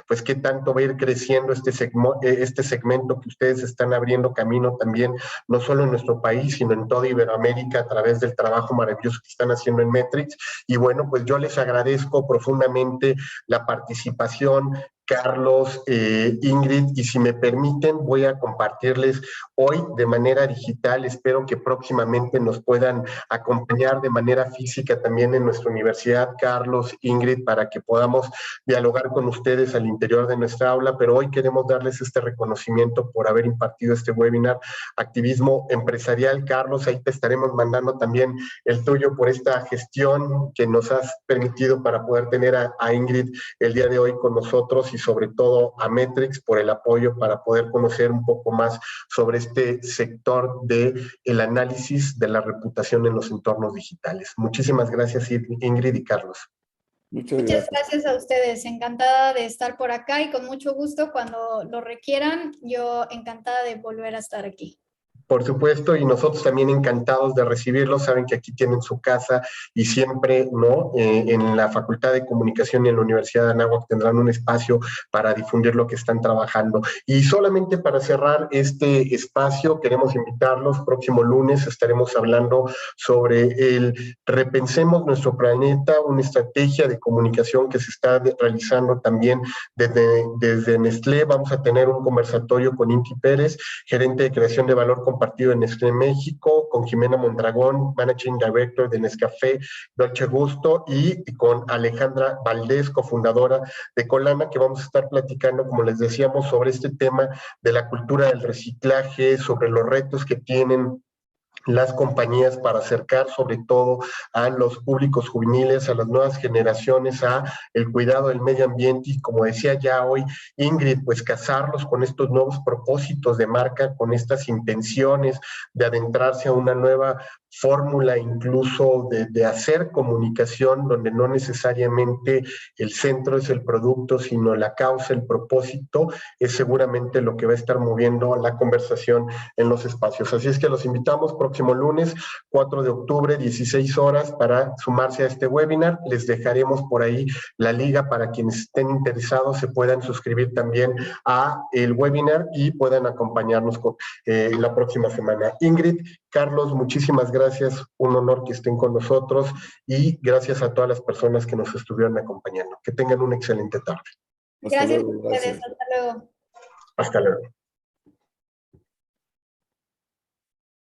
pues qué tanto va a ir creciendo este segmento que ustedes están abriendo camino también, no solo en nuestro país, sino en toda Iberoamérica a través del trabajo maravilloso que están haciendo en Metrix. Y bueno, pues yo les agradezco profundamente la participación, Carlos, Ingrid, y si me permiten, voy a compartirles hoy de manera digital. Espero que próximamente nos puedan acompañar de manera física también en nuestra universidad, Carlos, Ingrid, para que podamos dialogar con ustedes al interior de nuestra aula, pero hoy queremos darles este reconocimiento por haber impartido este webinar, Activismo Empresarial. Carlos, ahí te estaremos mandando también el tuyo por esta gestión que nos has permitido para poder tener a Ingrid el día de hoy con nosotros y sobre todo a Metrix por el apoyo para poder conocer un poco más sobre este sector del análisis de la reputación en los entornos digitales. Muchísimas gracias, Ingrid y Carlos. Muchas gracias a ustedes. Encantada de estar por acá y con mucho gusto cuando lo requieran. Yo encantada de volver a estar aquí. Por supuesto, y nosotros también encantados de recibirlos. Saben que aquí tienen su casa y siempre, ¿no? En la Facultad de Comunicación y en la Universidad de Anáhuac tendrán un espacio para difundir lo que están trabajando. Y solamente para cerrar este espacio, queremos invitarlos. Próximo lunes estaremos hablando sobre el Repensemos Nuestro Planeta, una estrategia de comunicación que se está realizando también desde Nestlé. Vamos a tener un conversatorio con Inti Pérez, gerente de creación de valor compartido en Nestlé México, con Jimena Mondragón, Managing Director de Nescafé Dolce Gusto, y con Alejandra Valdés, cofundadora de Colana, que vamos a estar platicando, como les decíamos, sobre este tema de la cultura del reciclaje, sobre los retos que tienen las compañías para acercar sobre todo a los públicos juveniles, a las nuevas generaciones, a el cuidado del medio ambiente y, como decía ya hoy Ingrid, pues casarlos con estos nuevos propósitos de marca, con estas intenciones de adentrarse a una nueva fórmula, incluso de hacer comunicación donde no necesariamente el centro es el producto, sino la causa, el propósito, es seguramente lo que va a estar moviendo la conversación en los espacios. Así es que los invitamos próximo lunes, 4 de octubre, 16 horas, para sumarse a este webinar. Les dejaremos por ahí la liga para quienes estén interesados, se puedan suscribir también a el webinar y puedan acompañarnos con, la próxima semana. Ingrid, Carlos, muchísimas gracias, un honor que estén con nosotros y gracias a todas las personas que nos estuvieron acompañando. Que tengan una excelente tarde. Gracias a ustedes, hasta luego. Hasta luego.